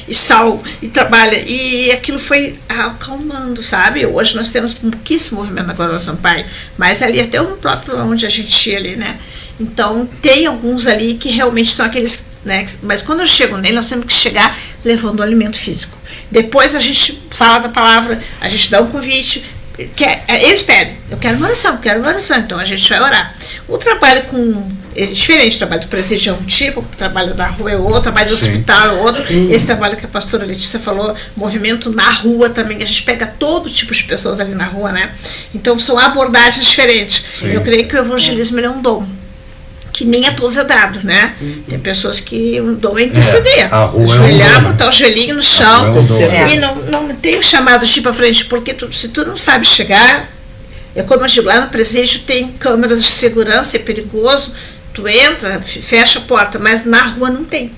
e sal, e trabalha. E aquilo foi acalmando, sabe? Hoje nós temos pouquíssimo movimento na Coronel Sampaio, mas ali até no próprio onde a gente ia ali, né? Então tem alguns ali que realmente são aqueles, né? Mas quando eu chego nele, nós temos que chegar levando o alimento físico. Depois a gente fala da palavra, a gente dá um convite, eles pedem, eu quero uma oração, então a gente vai orar. O trabalho é diferente, o trabalho do presídio é um tipo, o trabalho da rua é outro, o trabalho do hospital é outro, esse trabalho que a pastora Letícia falou, movimento na rua também, a gente pega todo tipo de pessoas ali na rua, né? Então são abordagens diferentes. Sim. Eu creio que o evangelismo é um dom, que nem a todos é dado, né? Tem pessoas que o dom é interceder, ajoelhar, botar o joelhinho no chão, e não tem o chamado de ir para frente, porque se tu não sabe chegar, é como eu digo, lá no presídio tem câmeras de segurança, é perigoso, tu entra, fecha a porta, mas na rua não tem.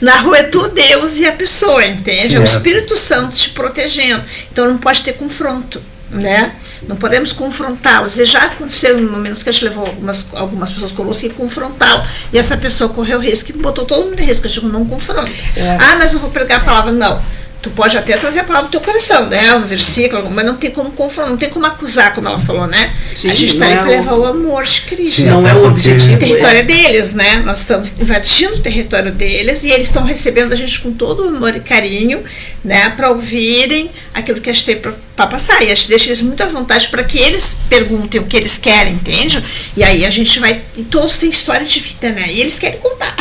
Na rua é tu, Deus e a pessoa, entende? Sim. É o Espírito Santo te protegendo, então não pode ter confronto, né? Não podemos confrontá-los. E já aconteceu em momentos que a gente levou algumas pessoas conosco e confrontá-lo, e essa pessoa correu risco e botou todo mundo em risco. Eu digo, não confronta. Ah, mas eu vou pregar a palavra. Não. Tu pode até trazer a palavra do teu coração, né? Um versículo, mas não tem como confrontar, não tem como acusar, como ela falou, né? Sim, a gente está aí para levar o amor de Cristo. Sim, não é o objetivo. O território é deles, né? Nós estamos invadindo o território deles e eles estão recebendo a gente com todo o amor e carinho, né? Para ouvirem aquilo que a gente tem para passar. E a gente deixa eles muito à vontade para que eles perguntem o que eles querem, entende? E aí a gente vai. E todos têm história de vida, né? E eles querem contar.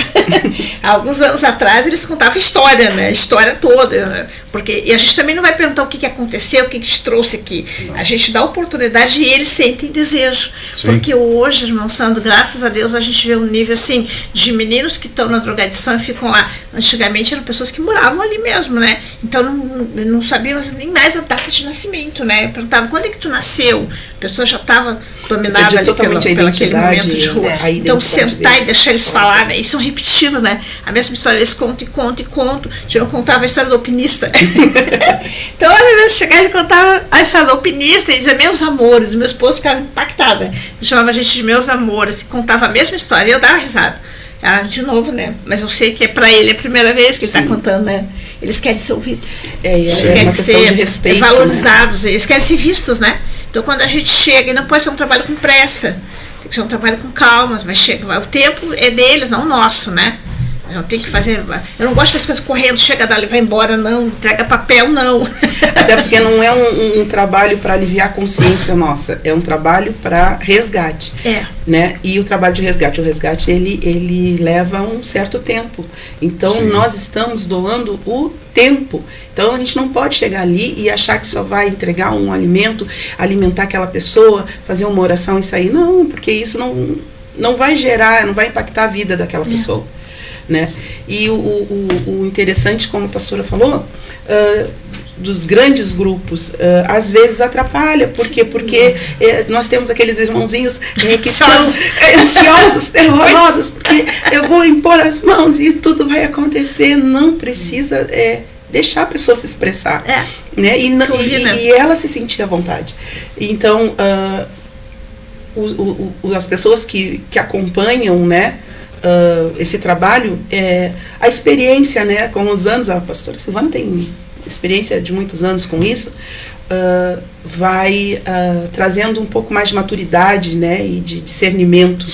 Há alguns anos atrás eles contavam história, né? História toda. Né? Porque, e a gente também não vai perguntar o que aconteceu, o que te trouxe aqui. Não. A gente dá oportunidade e eles sentem desejo. Sim. Porque hoje, irmão Sandro, graças a Deus, a gente vê um nível assim de meninos que estão na drogadição e ficam lá. Antigamente eram pessoas que moravam ali mesmo, né? Então não sabiam nem mais a data de nascimento, né? Eu perguntava, quando é que tu nasceu? A pessoa já estava dominada ali pelo aquele momento de rua. Então sentar e deixar eles falar, né? E são repetitivos, né? A mesma história, eles contam e contam e contam. Eu contava a história do alpinista. Então, às vezes, chegava e contava a história do alpinista e dizia, meus amores. Meu esposo ficava impactada. Eu chamava a gente de meus amores e contava a mesma história. E eu dava risada. De novo, né? Mas eu sei que para ele é a primeira vez que ele está contando, né? Eles querem ser ouvidos. Eles querem ser respeito, valorizados, né? Eles querem ser vistos, né? Então, quando a gente chega, e não pode ser um trabalho com pressa, tem que ser um trabalho com calma, mas chega, o tempo é deles, não o nosso, né? Não tem que fazer. Eu não gosto de fazer coisas correndo, chega dali, vai embora, não, entrega papel, não. Até porque não é um trabalho para aliviar a consciência nossa, é um trabalho para resgate. Né? E o trabalho de resgate, ele leva um certo tempo. Então, sim, nós estamos doando o tempo. Então, a gente não pode chegar ali e achar que só vai entregar um alimento, alimentar aquela pessoa, fazer uma oração e sair. Não, porque isso não vai gerar, não vai impactar a vida daquela pessoa. Né? E o interessante, como a pastora falou, dos grandes grupos, às vezes atrapalha. Por quê? Porque nós temos aqueles irmãozinhos que estão ansiosos, terrorosos, porque eu vou impor as mãos e tudo vai acontecer. Não precisa deixar a pessoa se expressar, né? E ela se sentir à vontade. Então, as pessoas que acompanham, né, esse trabalho, a experiência, né, com os anos, a pastora Silvana tem experiência de muitos anos com isso, vai trazendo um pouco mais de maturidade, né, e de discernimento,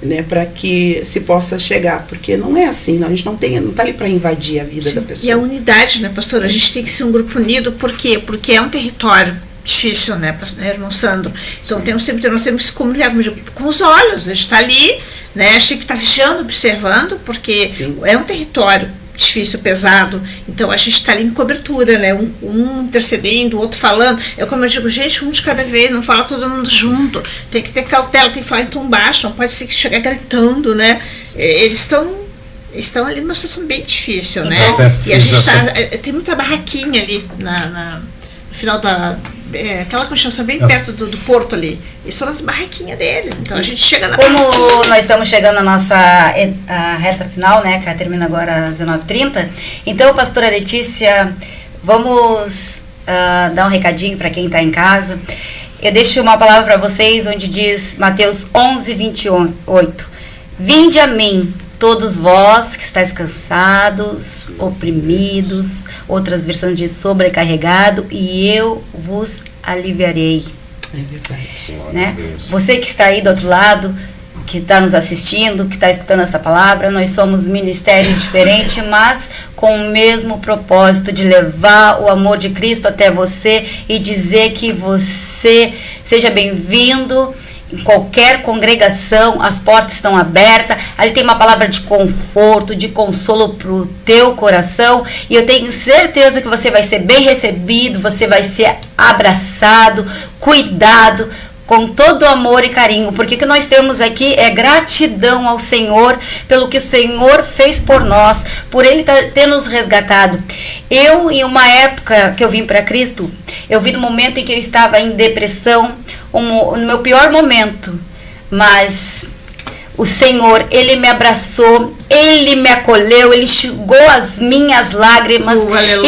né, para que se possa chegar, porque não é assim, a gente não está ali para invadir a vida da pessoa. E a unidade, né, pastora, a gente tem que ser um grupo unido, por quê? Porque é um território difícil, né, irmão Sandro? Então nós temos que se comunicar com os olhos, a gente está ali, né, a gente tem que estar vigiando, observando, porque é um território difícil, pesado, então a gente está ali em cobertura, né, um intercedendo, o outro falando. Como eu digo, gente, um de cada vez, não fala todo mundo junto, tem que ter cautela, tem que falar em tom baixo, não pode ser que chegar gritando, né, eles estão ali numa situação bem difícil, né, e a gente tem muita barraquinha ali no final aquela construção bem perto do porto ali, e são as barraquinhas deles, então a gente chega na Como nós estamos chegando na nossa reta final, né, que termina agora às 19h30, então, pastora Letícia, vamos dar um recadinho para quem está em casa. Eu deixo uma palavra para vocês, onde diz Mateus 11:28, vinde a mim, todos vós que estáis cansados, oprimidos, outras versões diz sobrecarregado, e eu vos aliviarei. É verdade. Né? Você que está aí do outro lado, que está nos assistindo, que está escutando essa palavra, nós somos ministérios diferentes, mas com o mesmo propósito de levar o amor de Cristo até você e dizer que você seja bem-vindo. Em qualquer congregação, as portas estão abertas, ali tem uma palavra de conforto, de consolo para o teu coração, e eu tenho certeza que você vai ser bem recebido, você vai ser abraçado, cuidado, com todo amor e carinho, porque o que nós temos aqui é gratidão ao Senhor, pelo que o Senhor fez por nós, por Ele ter nos resgatado. Eu, em uma época que eu vim para Cristo, eu vi no momento em que eu estava em depressão, no meu pior momento, mas o Senhor, Ele me abraçou, Ele me acolheu, Ele enxugou as minhas lágrimas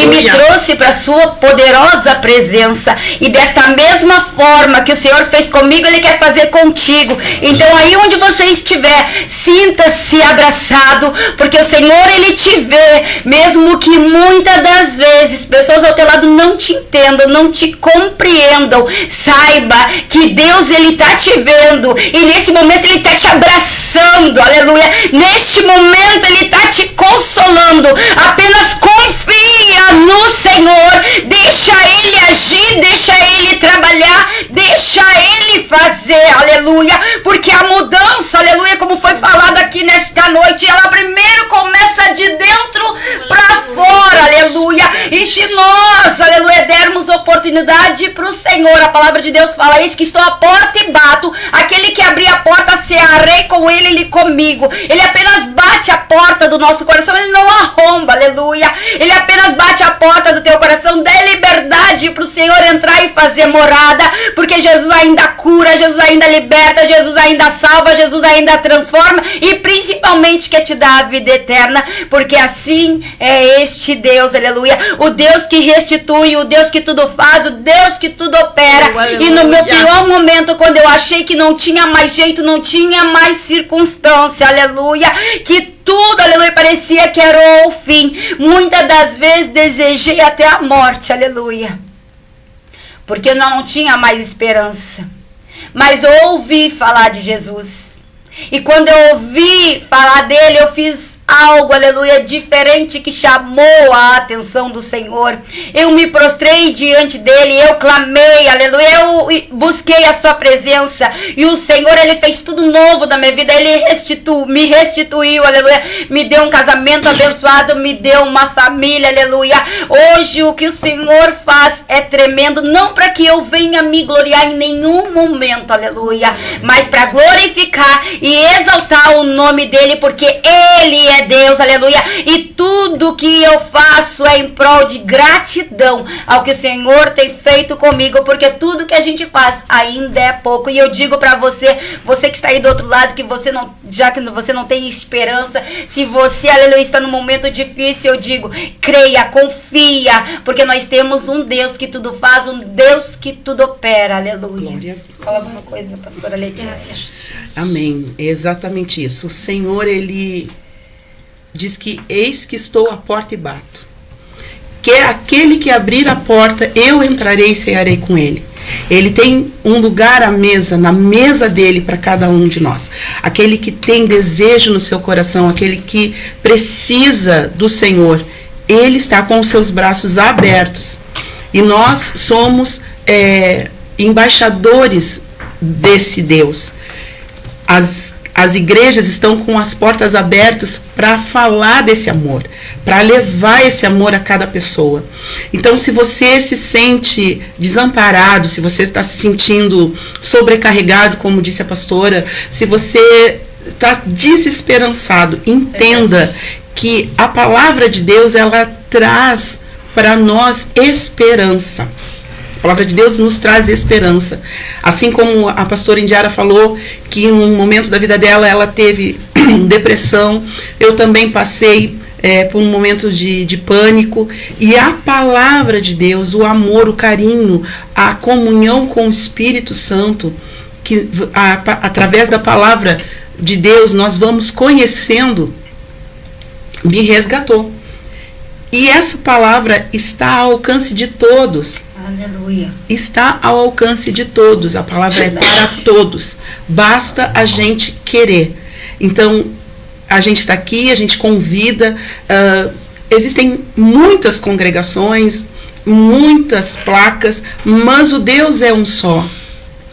e me trouxe para a sua poderosa presença. E desta mesma forma que o Senhor fez comigo, Ele quer fazer contigo. Então aí onde você estiver, sinta-se abraçado, porque o Senhor, Ele te vê, mesmo que muitas das vezes pessoas ao teu lado não te entendam, não te compreendam. Saiba que Deus, Ele está te vendo, e nesse momento Ele está te abraçando, aleluia. Neste momento Ele está te consolando. Apenas confia no Senhor, deixa Ele agir, deixa Ele trabalhar, deixa Ele fazer, aleluia. Porque a mudança, aleluia, como foi falado aqui nesta noite, ela primeiro começa de dentro para fora, aleluia. E se nós, aleluia, dermos oportunidade para o Senhor, a palavra de Deus fala: eis que estou à porta e bato, aquele que abrir a porta cearei com ele, ele comigo. Ele apenas bate a porta do nosso coração, ele não arromba, aleluia. Ele apenas bate a porta do teu coração, dê liberdade para o Senhor entrar e fazer morada, porque Jesus ainda cura, Jesus ainda liberta, Jesus ainda salva, Jesus ainda transforma, e principalmente quer te dar a vida eterna, porque assim é este Deus, aleluia. O Deus que restitui, o Deus que tudo faz, o Deus que tudo opera. E no meu pior momento, quando eu achei que não tinha mais jeito, não tinha mais circunstância, aleluia, que tudo, aleluia, parecia que era o fim, muitas das vezes desejei até a morte, aleluia, porque eu não tinha mais esperança. Mas eu ouvi falar de Jesus, e quando eu ouvi falar dele, eu fiz algo, aleluia, diferente, que chamou a atenção do Senhor. Eu me prostrei diante dele, eu clamei, aleluia, eu busquei a sua presença, e o Senhor, ele fez tudo novo da minha vida. Ele me restituiu, aleluia, me deu um casamento abençoado, me deu uma família, aleluia. Hoje o que o Senhor faz é tremendo, não para que eu venha me gloriar em nenhum momento, aleluia, mas para glorificar e exaltar o nome dele, porque ele é Deus, aleluia. E tudo que eu faço é em prol de gratidão ao que o Senhor tem feito comigo, porque tudo que a gente faz ainda é pouco. E eu digo para você, você que está aí do outro lado, que você não, já que você não tem esperança, se você, aleluia, está num momento difícil, eu digo, creia, confia, porque nós temos um Deus que tudo faz, um Deus que tudo opera, aleluia. Fala alguma coisa, pastora Letícia. Amém, é exatamente isso. O Senhor, ele diz que eis que estou à porta e bato. Que é aquele que abrir a porta, eu entrarei e cearei com ele. Ele tem um lugar à mesa, na mesa dele, para cada um de nós. Aquele que tem desejo no seu coração, aquele que precisa do Senhor, ele está com os seus braços abertos. E nós somos embaixadores desse Deus. As igrejas estão com as portas abertas para falar desse amor, para levar esse amor a cada pessoa. Então, se você se sente desamparado, se você está se sentindo sobrecarregado, como disse a pastora, se você está desesperançado, entenda que a palavra de Deus, ela traz para nós esperança. A palavra de Deus nos traz esperança. Assim como a pastora Indiara falou que em um momento da vida dela ela teve depressão, eu também passei por um momento de pânico, e a palavra de Deus, o amor, o carinho, a comunhão com o Espírito Santo, que através da palavra de Deus nós vamos conhecendo, me resgatou. E essa palavra está ao alcance de todos. Aleluia. Está ao alcance de todos. A palavra é para todos. Basta a gente querer. Então, a gente está aqui, a gente convida. Existem muitas congregações, muitas placas, mas o Deus é um só.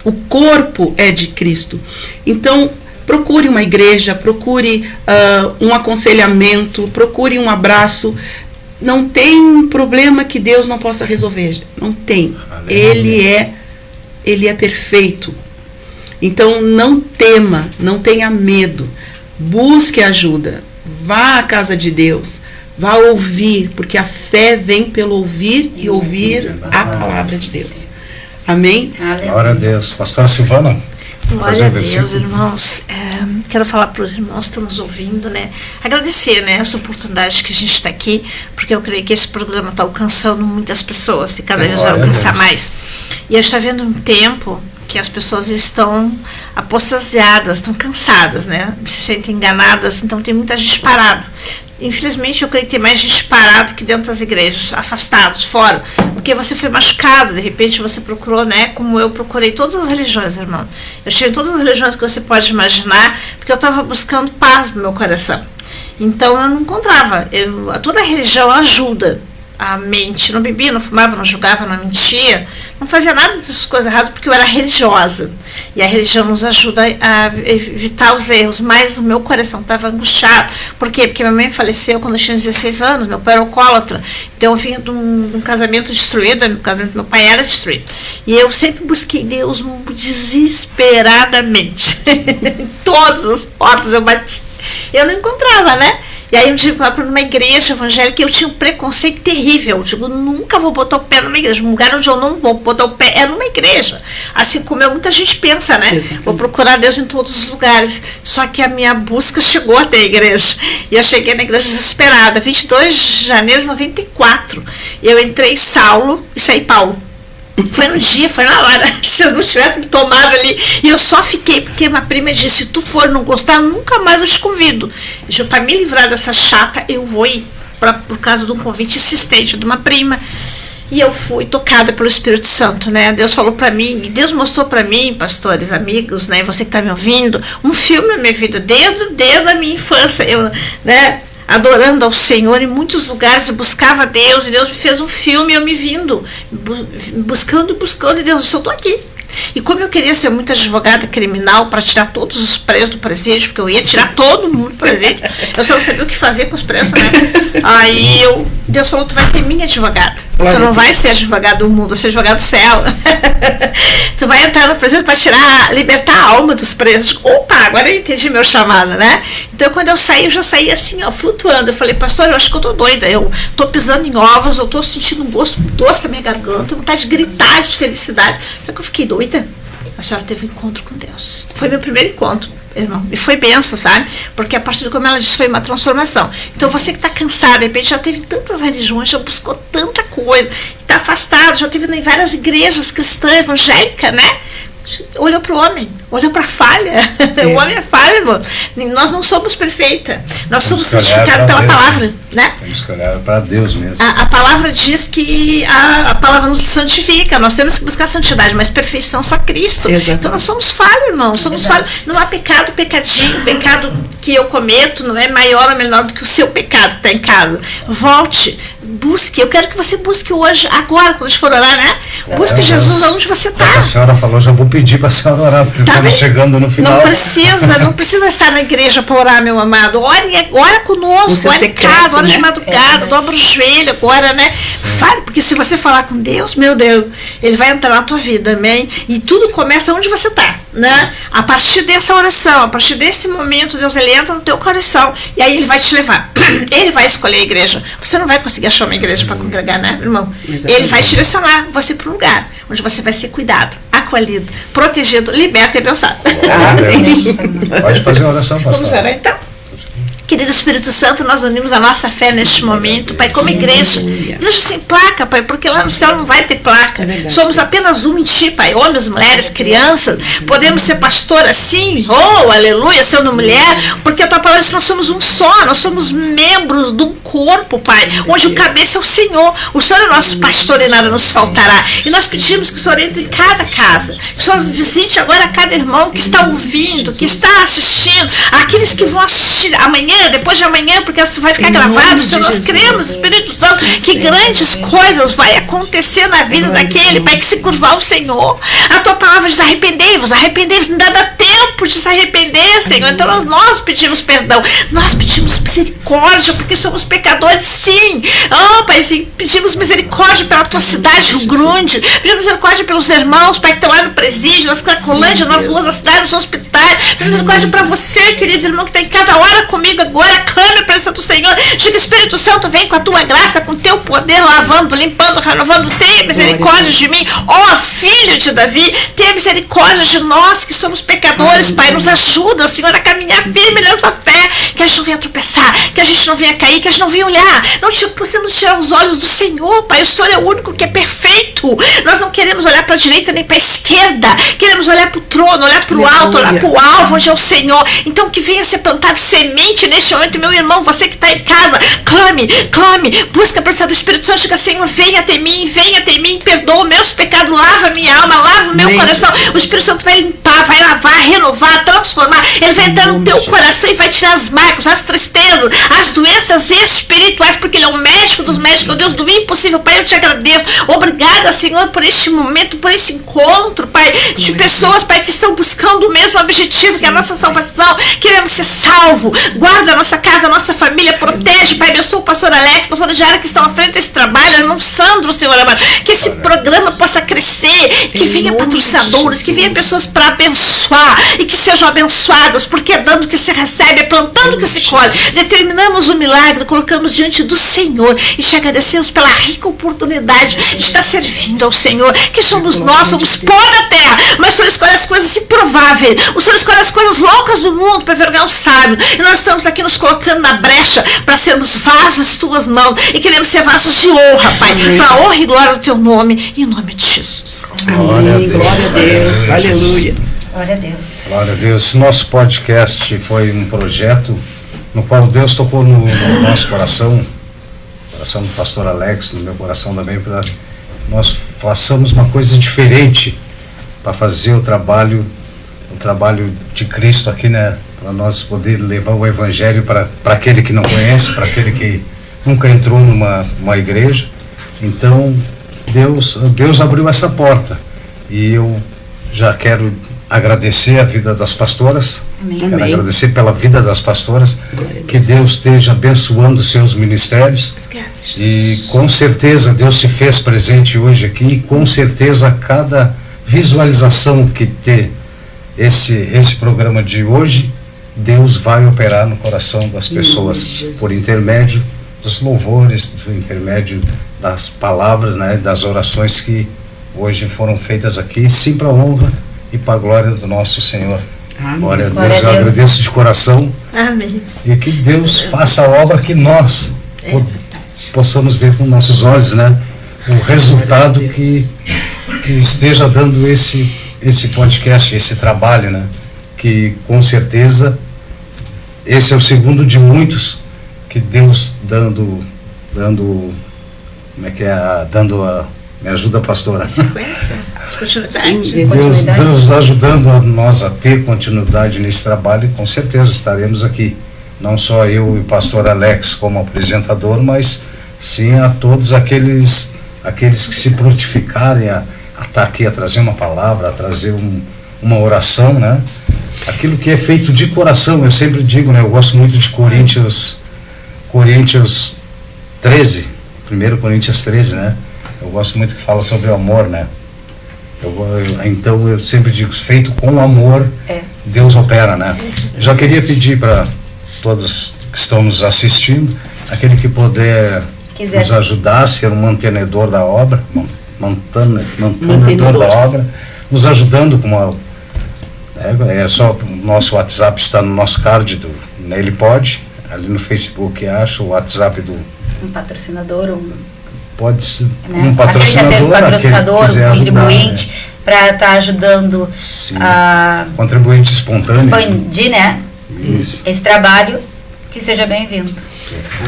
O corpo é de Cristo. Então, procure uma igreja, procure um aconselhamento, procure um abraço. Não tem problema que Deus não possa resolver. Não tem. Ele é perfeito. Então não tema, não tenha medo. Busque ajuda. Vá à casa de Deus. Vá ouvir, porque a fé vem pelo ouvir e ouvir a palavra de Deus. Amém? Glória a Deus. Pastora Silvana. Glória a Deus, irmãos. Quero falar para os irmãos que estão nos ouvindo, né? Agradecer, né, essa oportunidade que a gente está aqui, porque eu creio que esse programa está alcançando muitas pessoas e cada vez vai alcançar mais. E a gente está vendo um tempo que as pessoas estão apostasiadas, estão cansadas, né? Se sentem enganadas, então tem muita gente parada. Infelizmente, eu creio que tem mais gente parado que dentro das igrejas, afastados, fora, porque você foi machucado, de repente você procurou, né, como eu procurei todas as religiões, irmão. Eu estive em todas as religiões que você pode imaginar, porque eu estava buscando paz no meu coração. Então, eu não encontrava. Toda religião ajuda a mente. Não bebia, não fumava, não julgava, não mentia, não fazia nada dessas coisas erradas, porque eu era religiosa. E a religião nos ajuda a evitar os erros, mas o meu coração estava angustiado. Por quê? Porque minha mãe faleceu quando eu tinha 16 anos, meu pai era alcoólatra. Então eu vinha de um casamento destruído, o casamento do meu pai era destruído. E eu sempre busquei Deus desesperadamente. Em todas as portas eu bati. Eu não encontrava, né? E aí eu tive que ir lá para uma igreja evangélica e eu tinha um preconceito terrível. Eu digo, nunca vou botar o pé numa igreja. Um lugar onde eu não vou botar o pé é numa igreja. Assim como muita gente pensa, né? Exatamente. Vou procurar Deus em todos os lugares. Só que a minha busca chegou até a igreja. E eu cheguei na igreja desesperada. 22 de janeiro de 94. Eu entrei Saulo e saí Paulo. Foi no dia, foi na hora. Se Jesus tivesse me tomado ali. E eu só fiquei, porque uma prima disse, se tu for não gostar, nunca mais eu te convido. Para me livrar dessa chata, eu vou ir, por causa de um convite insistente de uma prima. E eu fui tocada pelo Espírito Santo, né? Deus falou para mim, e Deus mostrou para mim, pastores, amigos, né? Você que está me ouvindo, um filme na minha vida, desde a minha infância. Eu, né? Adorando ao Senhor em muitos lugares, eu buscava Deus, e Deus me fez um filme, eu me vindo, buscando, e Deus disse, eu estou aqui. E como eu queria ser muito advogada criminal para tirar todos os presos do presídio, porque eu ia tirar todo mundo do presídio, eu só não sabia o que fazer com os presos, né? Aí Deus falou, tu vai ser minha advogada. Tu não vai ser advogada do mundo, vai ser advogada do céu. Tu vai entrar no presídio para libertar a alma dos presos. Opa, agora eu entendi meu chamado, né? Então quando eu saí, eu já saí assim, ó, flutuando. Eu falei, pastor, eu acho que eu tô doida, eu tô pisando em ovos, eu tô sentindo um gosto doce na minha garganta, vontade de gritar de felicidade. Só que eu fiquei doida. A senhora teve um encontro com Deus. Foi meu primeiro encontro, irmão. E foi benção, sabe? Porque a partir de como ela disse, foi uma transformação. Então você que está cansado, de repente já teve tantas religiões, já buscou tanta coisa, está afastado, já teve em várias igrejas cristãs, evangélicas, né? Olhou para o homem, olhou para a falha. O homem é falha, irmão. Nós não somos perfeitas. Nós somos santificados pela palavra, né? Temos que olhar para Deus mesmo. A palavra diz que a palavra nos santifica. Nós temos que buscar santidade, mas perfeição só Cristo. Exatamente. Então nós somos falhos, irmão. Somos falhos. Não há pecadinho. O pecado que eu cometo não é maior ou menor do que o seu pecado que está em casa. Volte. Busque, eu quero que você busque hoje, agora, quando a gente for orar, né? Busque Jesus onde você está. A senhora falou, já vou pedir para a senhora orar, porque estamos chegando no final. Não precisa estar na igreja para orar, meu amado. Ora conosco, ora em casa, ora de madrugada, dobra o joelho agora, né? Fale, porque se você falar com Deus, meu Deus, Ele vai entrar na tua vida, amém? E tudo começa onde você está, né? A partir dessa oração, a partir desse momento, Deus, Ele entra no teu coração, e aí Ele vai te levar. Ele vai escolher a igreja. Você não vai conseguir achar uma igreja para congregar, né, irmão? Exatamente. Ele vai direcionar você para um lugar onde você vai ser cuidado, acolhido, protegido, liberto e abençoado. Pode fazer uma oração, pastor. Vamos orar então? Querido Espírito Santo, nós unimos a nossa fé neste momento, Pai, como igreja. Deixa sem placa, Pai, porque lá no céu não vai ter placa. Somos apenas um em Ti, Pai, homens, mulheres, crianças. Podemos ser pastor assim, aleluia, sendo mulher, porque a Tua palavra diz que nós somos um só, nós somos membros de um corpo, Pai, onde o cabeça é o Senhor. O Senhor é nosso pastor e nada nos faltará. E nós pedimos que o Senhor entre em cada casa, que o Senhor visite agora cada irmão que está ouvindo, que está assistindo, aqueles que vão assistir amanhã, depois de amanhã, porque vai ficar gravado. Senhor, nós cremos, Espírito Santo, que grandes coisas vai acontecer na vida daquele, Pai, que se curvar o Senhor. A Tua palavra diz, arrependei-vos, ainda dá tempo de se arrepender, Senhor. Então nós pedimos perdão, nós pedimos misericórdia, porque somos pecadores, sim. Pai, sim, pedimos misericórdia pela Tua cidade, Rio Grande, pedimos misericórdia pelos irmãos, Pai, que estão lá no presídio, nas Cracolândia, nas ruas da cidade, nos hospitais, pedimos misericórdia para você, querido querido irmão que está em casa, ora comigo agora, clame a presença do Senhor, diga, Espírito Santo, vem com a tua graça, com o teu poder, lavando, limpando, renovando, tenha misericórdia de mim, ó filho de Davi, tenha misericórdia de nós que somos pecadores, Pai, nos ajuda, Senhor, a caminhar firme nessa fé, que a gente não venha tropeçar, que a gente não venha cair, que a gente não venha olhar, não possamos tirar os olhos do Senhor, Pai, o Senhor é o único que é perfeito, nós não queremos olhar para a direita nem para a esquerda, queremos olhar para o trono, olhar para o alto, olhar para o alvo, onde é o Senhor. Então que venha ser plantado semente neste momento, meu irmão, você que está em casa, clame, busca a presença do Espírito Santo, diga, Senhor, venha até mim, perdoa meus pecados, lava minha alma, lava o meu coração. O Espírito Santo vai limpar, vai lavar, renovar, transformar, ele vai entrar no teu coração e vai tirar as marcas, as tristezas, as doenças espirituais, porque ele é o médico dos médicos, o Deus do impossível. Pai, eu te agradeço, obrigada, Senhor, por este momento, por esse encontro, Pai, de pessoas, Pai, que estão buscando o mesmo objetivo, que é a nossa salvação, queremos ser salvo, guarda a nossa casa, a nossa família, protege, Pai, abençoa o pastor Alex, a pastora Diara, que estão à frente desse trabalho, irmão Sandro, Senhor amado, que esse programa possa crescer, que venha patrocinadores, que venha pessoas para abençoar, e que sejam abençoadas, porque é dando que se recebe, é plantando que se colhe, determinamos o milagre, colocamos diante do Senhor, e te agradecemos pela rica oportunidade de estar servindo ao Senhor, que somos nós, somos pó da terra, mas o Senhor escolhe as coisas improváveis, o Senhor escolhe as coisas loucas do mundo para envergonhar o sábio, e nós estamos aqui nos colocando na brecha para sermos vasos das tuas mãos, e queremos ser vasos de honra, Pai, para honra e glória do teu nome, em nome de Jesus. Amém. Glória a Deus. Aleluia. Glória a Deus. Glória a Deus. Nosso podcast foi um projeto no qual Deus tocou no nosso coração do pastor Alex, no meu coração também, para nós façamos uma coisa diferente para fazer o trabalho de Cristo aqui, né? Para nós poder levar o Evangelho para aquele que não conhece, para aquele que nunca entrou numa igreja. Então, Deus abriu essa porta. E eu já quero agradecer a vida das pastoras. Amém. Quero agradecer pela vida das pastoras. Que Deus esteja abençoando os seus ministérios. E com certeza Deus se fez presente hoje aqui. E com certeza cada visualização que ter esse programa de hoje, Deus vai operar no coração das pessoas por intermédio dos louvores, por intermédio das palavras, né, das orações que hoje foram feitas aqui, sim, para a honra e para a glória do nosso Senhor. Amém. Glória a Deus. Eu agradeço de coração. Amém. E que Deus faça a obra que nós possamos ver com nossos olhos, né? O resultado que esteja dando esse podcast, esse trabalho, né? Que com certeza esse é o segundo de muitos que Deus dando como é que é, me ajuda, pastora. Sequência, continuidade. Deus ajudando a nós a ter continuidade nesse trabalho, e com certeza estaremos aqui, não só eu e o pastor Alex como apresentador, mas sim a todos aqueles que se prontificarem a estar aqui, a trazer uma palavra, a trazer uma oração, né? Aquilo que é feito de coração. Eu sempre digo, né? Eu gosto muito de Coríntios 13, 1 Coríntios 13, né? Eu gosto muito que fala sobre o amor, né? Então eu sempre digo, feito com amor, Deus opera, né? Já queria pedir para todos que estão nos assistindo, aquele que puder nos ajudar, ser um mantenedor da obra, mantenedor da obra, nos ajudando com uma... É só o nosso WhatsApp está no nosso card Ele Pode, ali no Facebook acha o WhatsApp do... Um patrocinador, pode ser, né? um patrocinador, um contribuinte, para estar ajudando a contribuinte espontâneo, expandir, né? Isso. Esse trabalho, que seja bem-vindo.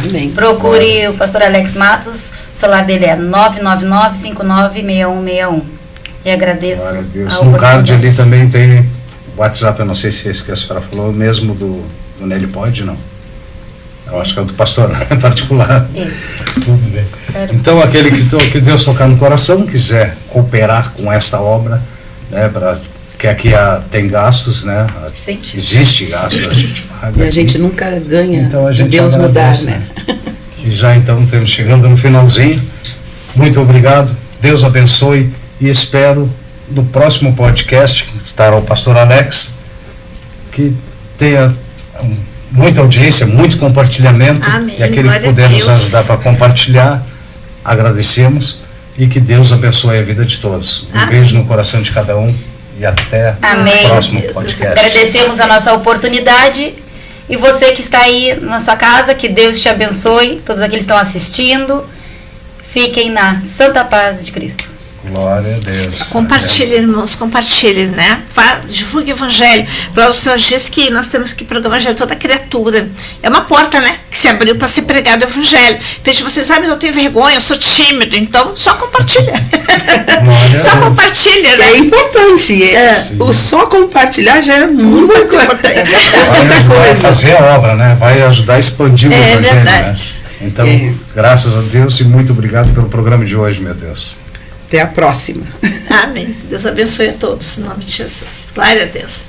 Amém. Procure o pastor Alex Matos, o celular dele é 999-596161. E agradeço a oportunidade. No card ali também tem o WhatsApp, eu não sei se esse que a senhora falou, mesmo do Nele Pode, não? Eu acho que é o do pastor particular. Isso. Tudo bem. Então, aquele que Deus tocar no coração, quiser cooperar com esta obra, né, que aqui tem gastos, né? Sim. Existe gastos, a gente paga. E a gente nunca ganha, então, a gente Deus nos dá, né? E já então estamos chegando no finalzinho. Muito obrigado, Deus abençoe, e espero no próximo podcast, que estará o pastor Alex, que tenha muita audiência, muito compartilhamento. Amém. E aquele que Glória a puder nos Deus. ajudar para compartilhar, agradecemos. E que Deus abençoe a vida de todos. Um Amém. beijo no coração de cada um. E até Amém. o próximo Deus, podcast. Agradecemos a nossa oportunidade. E você que está aí na sua casa, que Deus te abençoe. Todos aqueles que estão assistindo, fiquem na santa paz de Cristo. Glória a Deus. Compartilhe, irmãos, compartilhe, né? Divulgue o Evangelho. O Senhor diz que nós temos que pregar o Evangelho a toda criatura. É uma porta, né? Que se abriu para ser pregado o Evangelho. Pede vocês, mas eu tenho vergonha, eu sou tímido. Então, só compartilha. Glória a Só Deus. compartilha, né? É importante. Sim. O só compartilhar já é muito importante. Vai fazer a obra, né? Vai ajudar a expandir o É Evangelho, verdade. né? Então, É. graças a Deus e muito obrigado pelo programa de hoje, meu Deus. Até a próxima. Amém. Deus abençoe a todos, em nome de Jesus. Glória a Deus.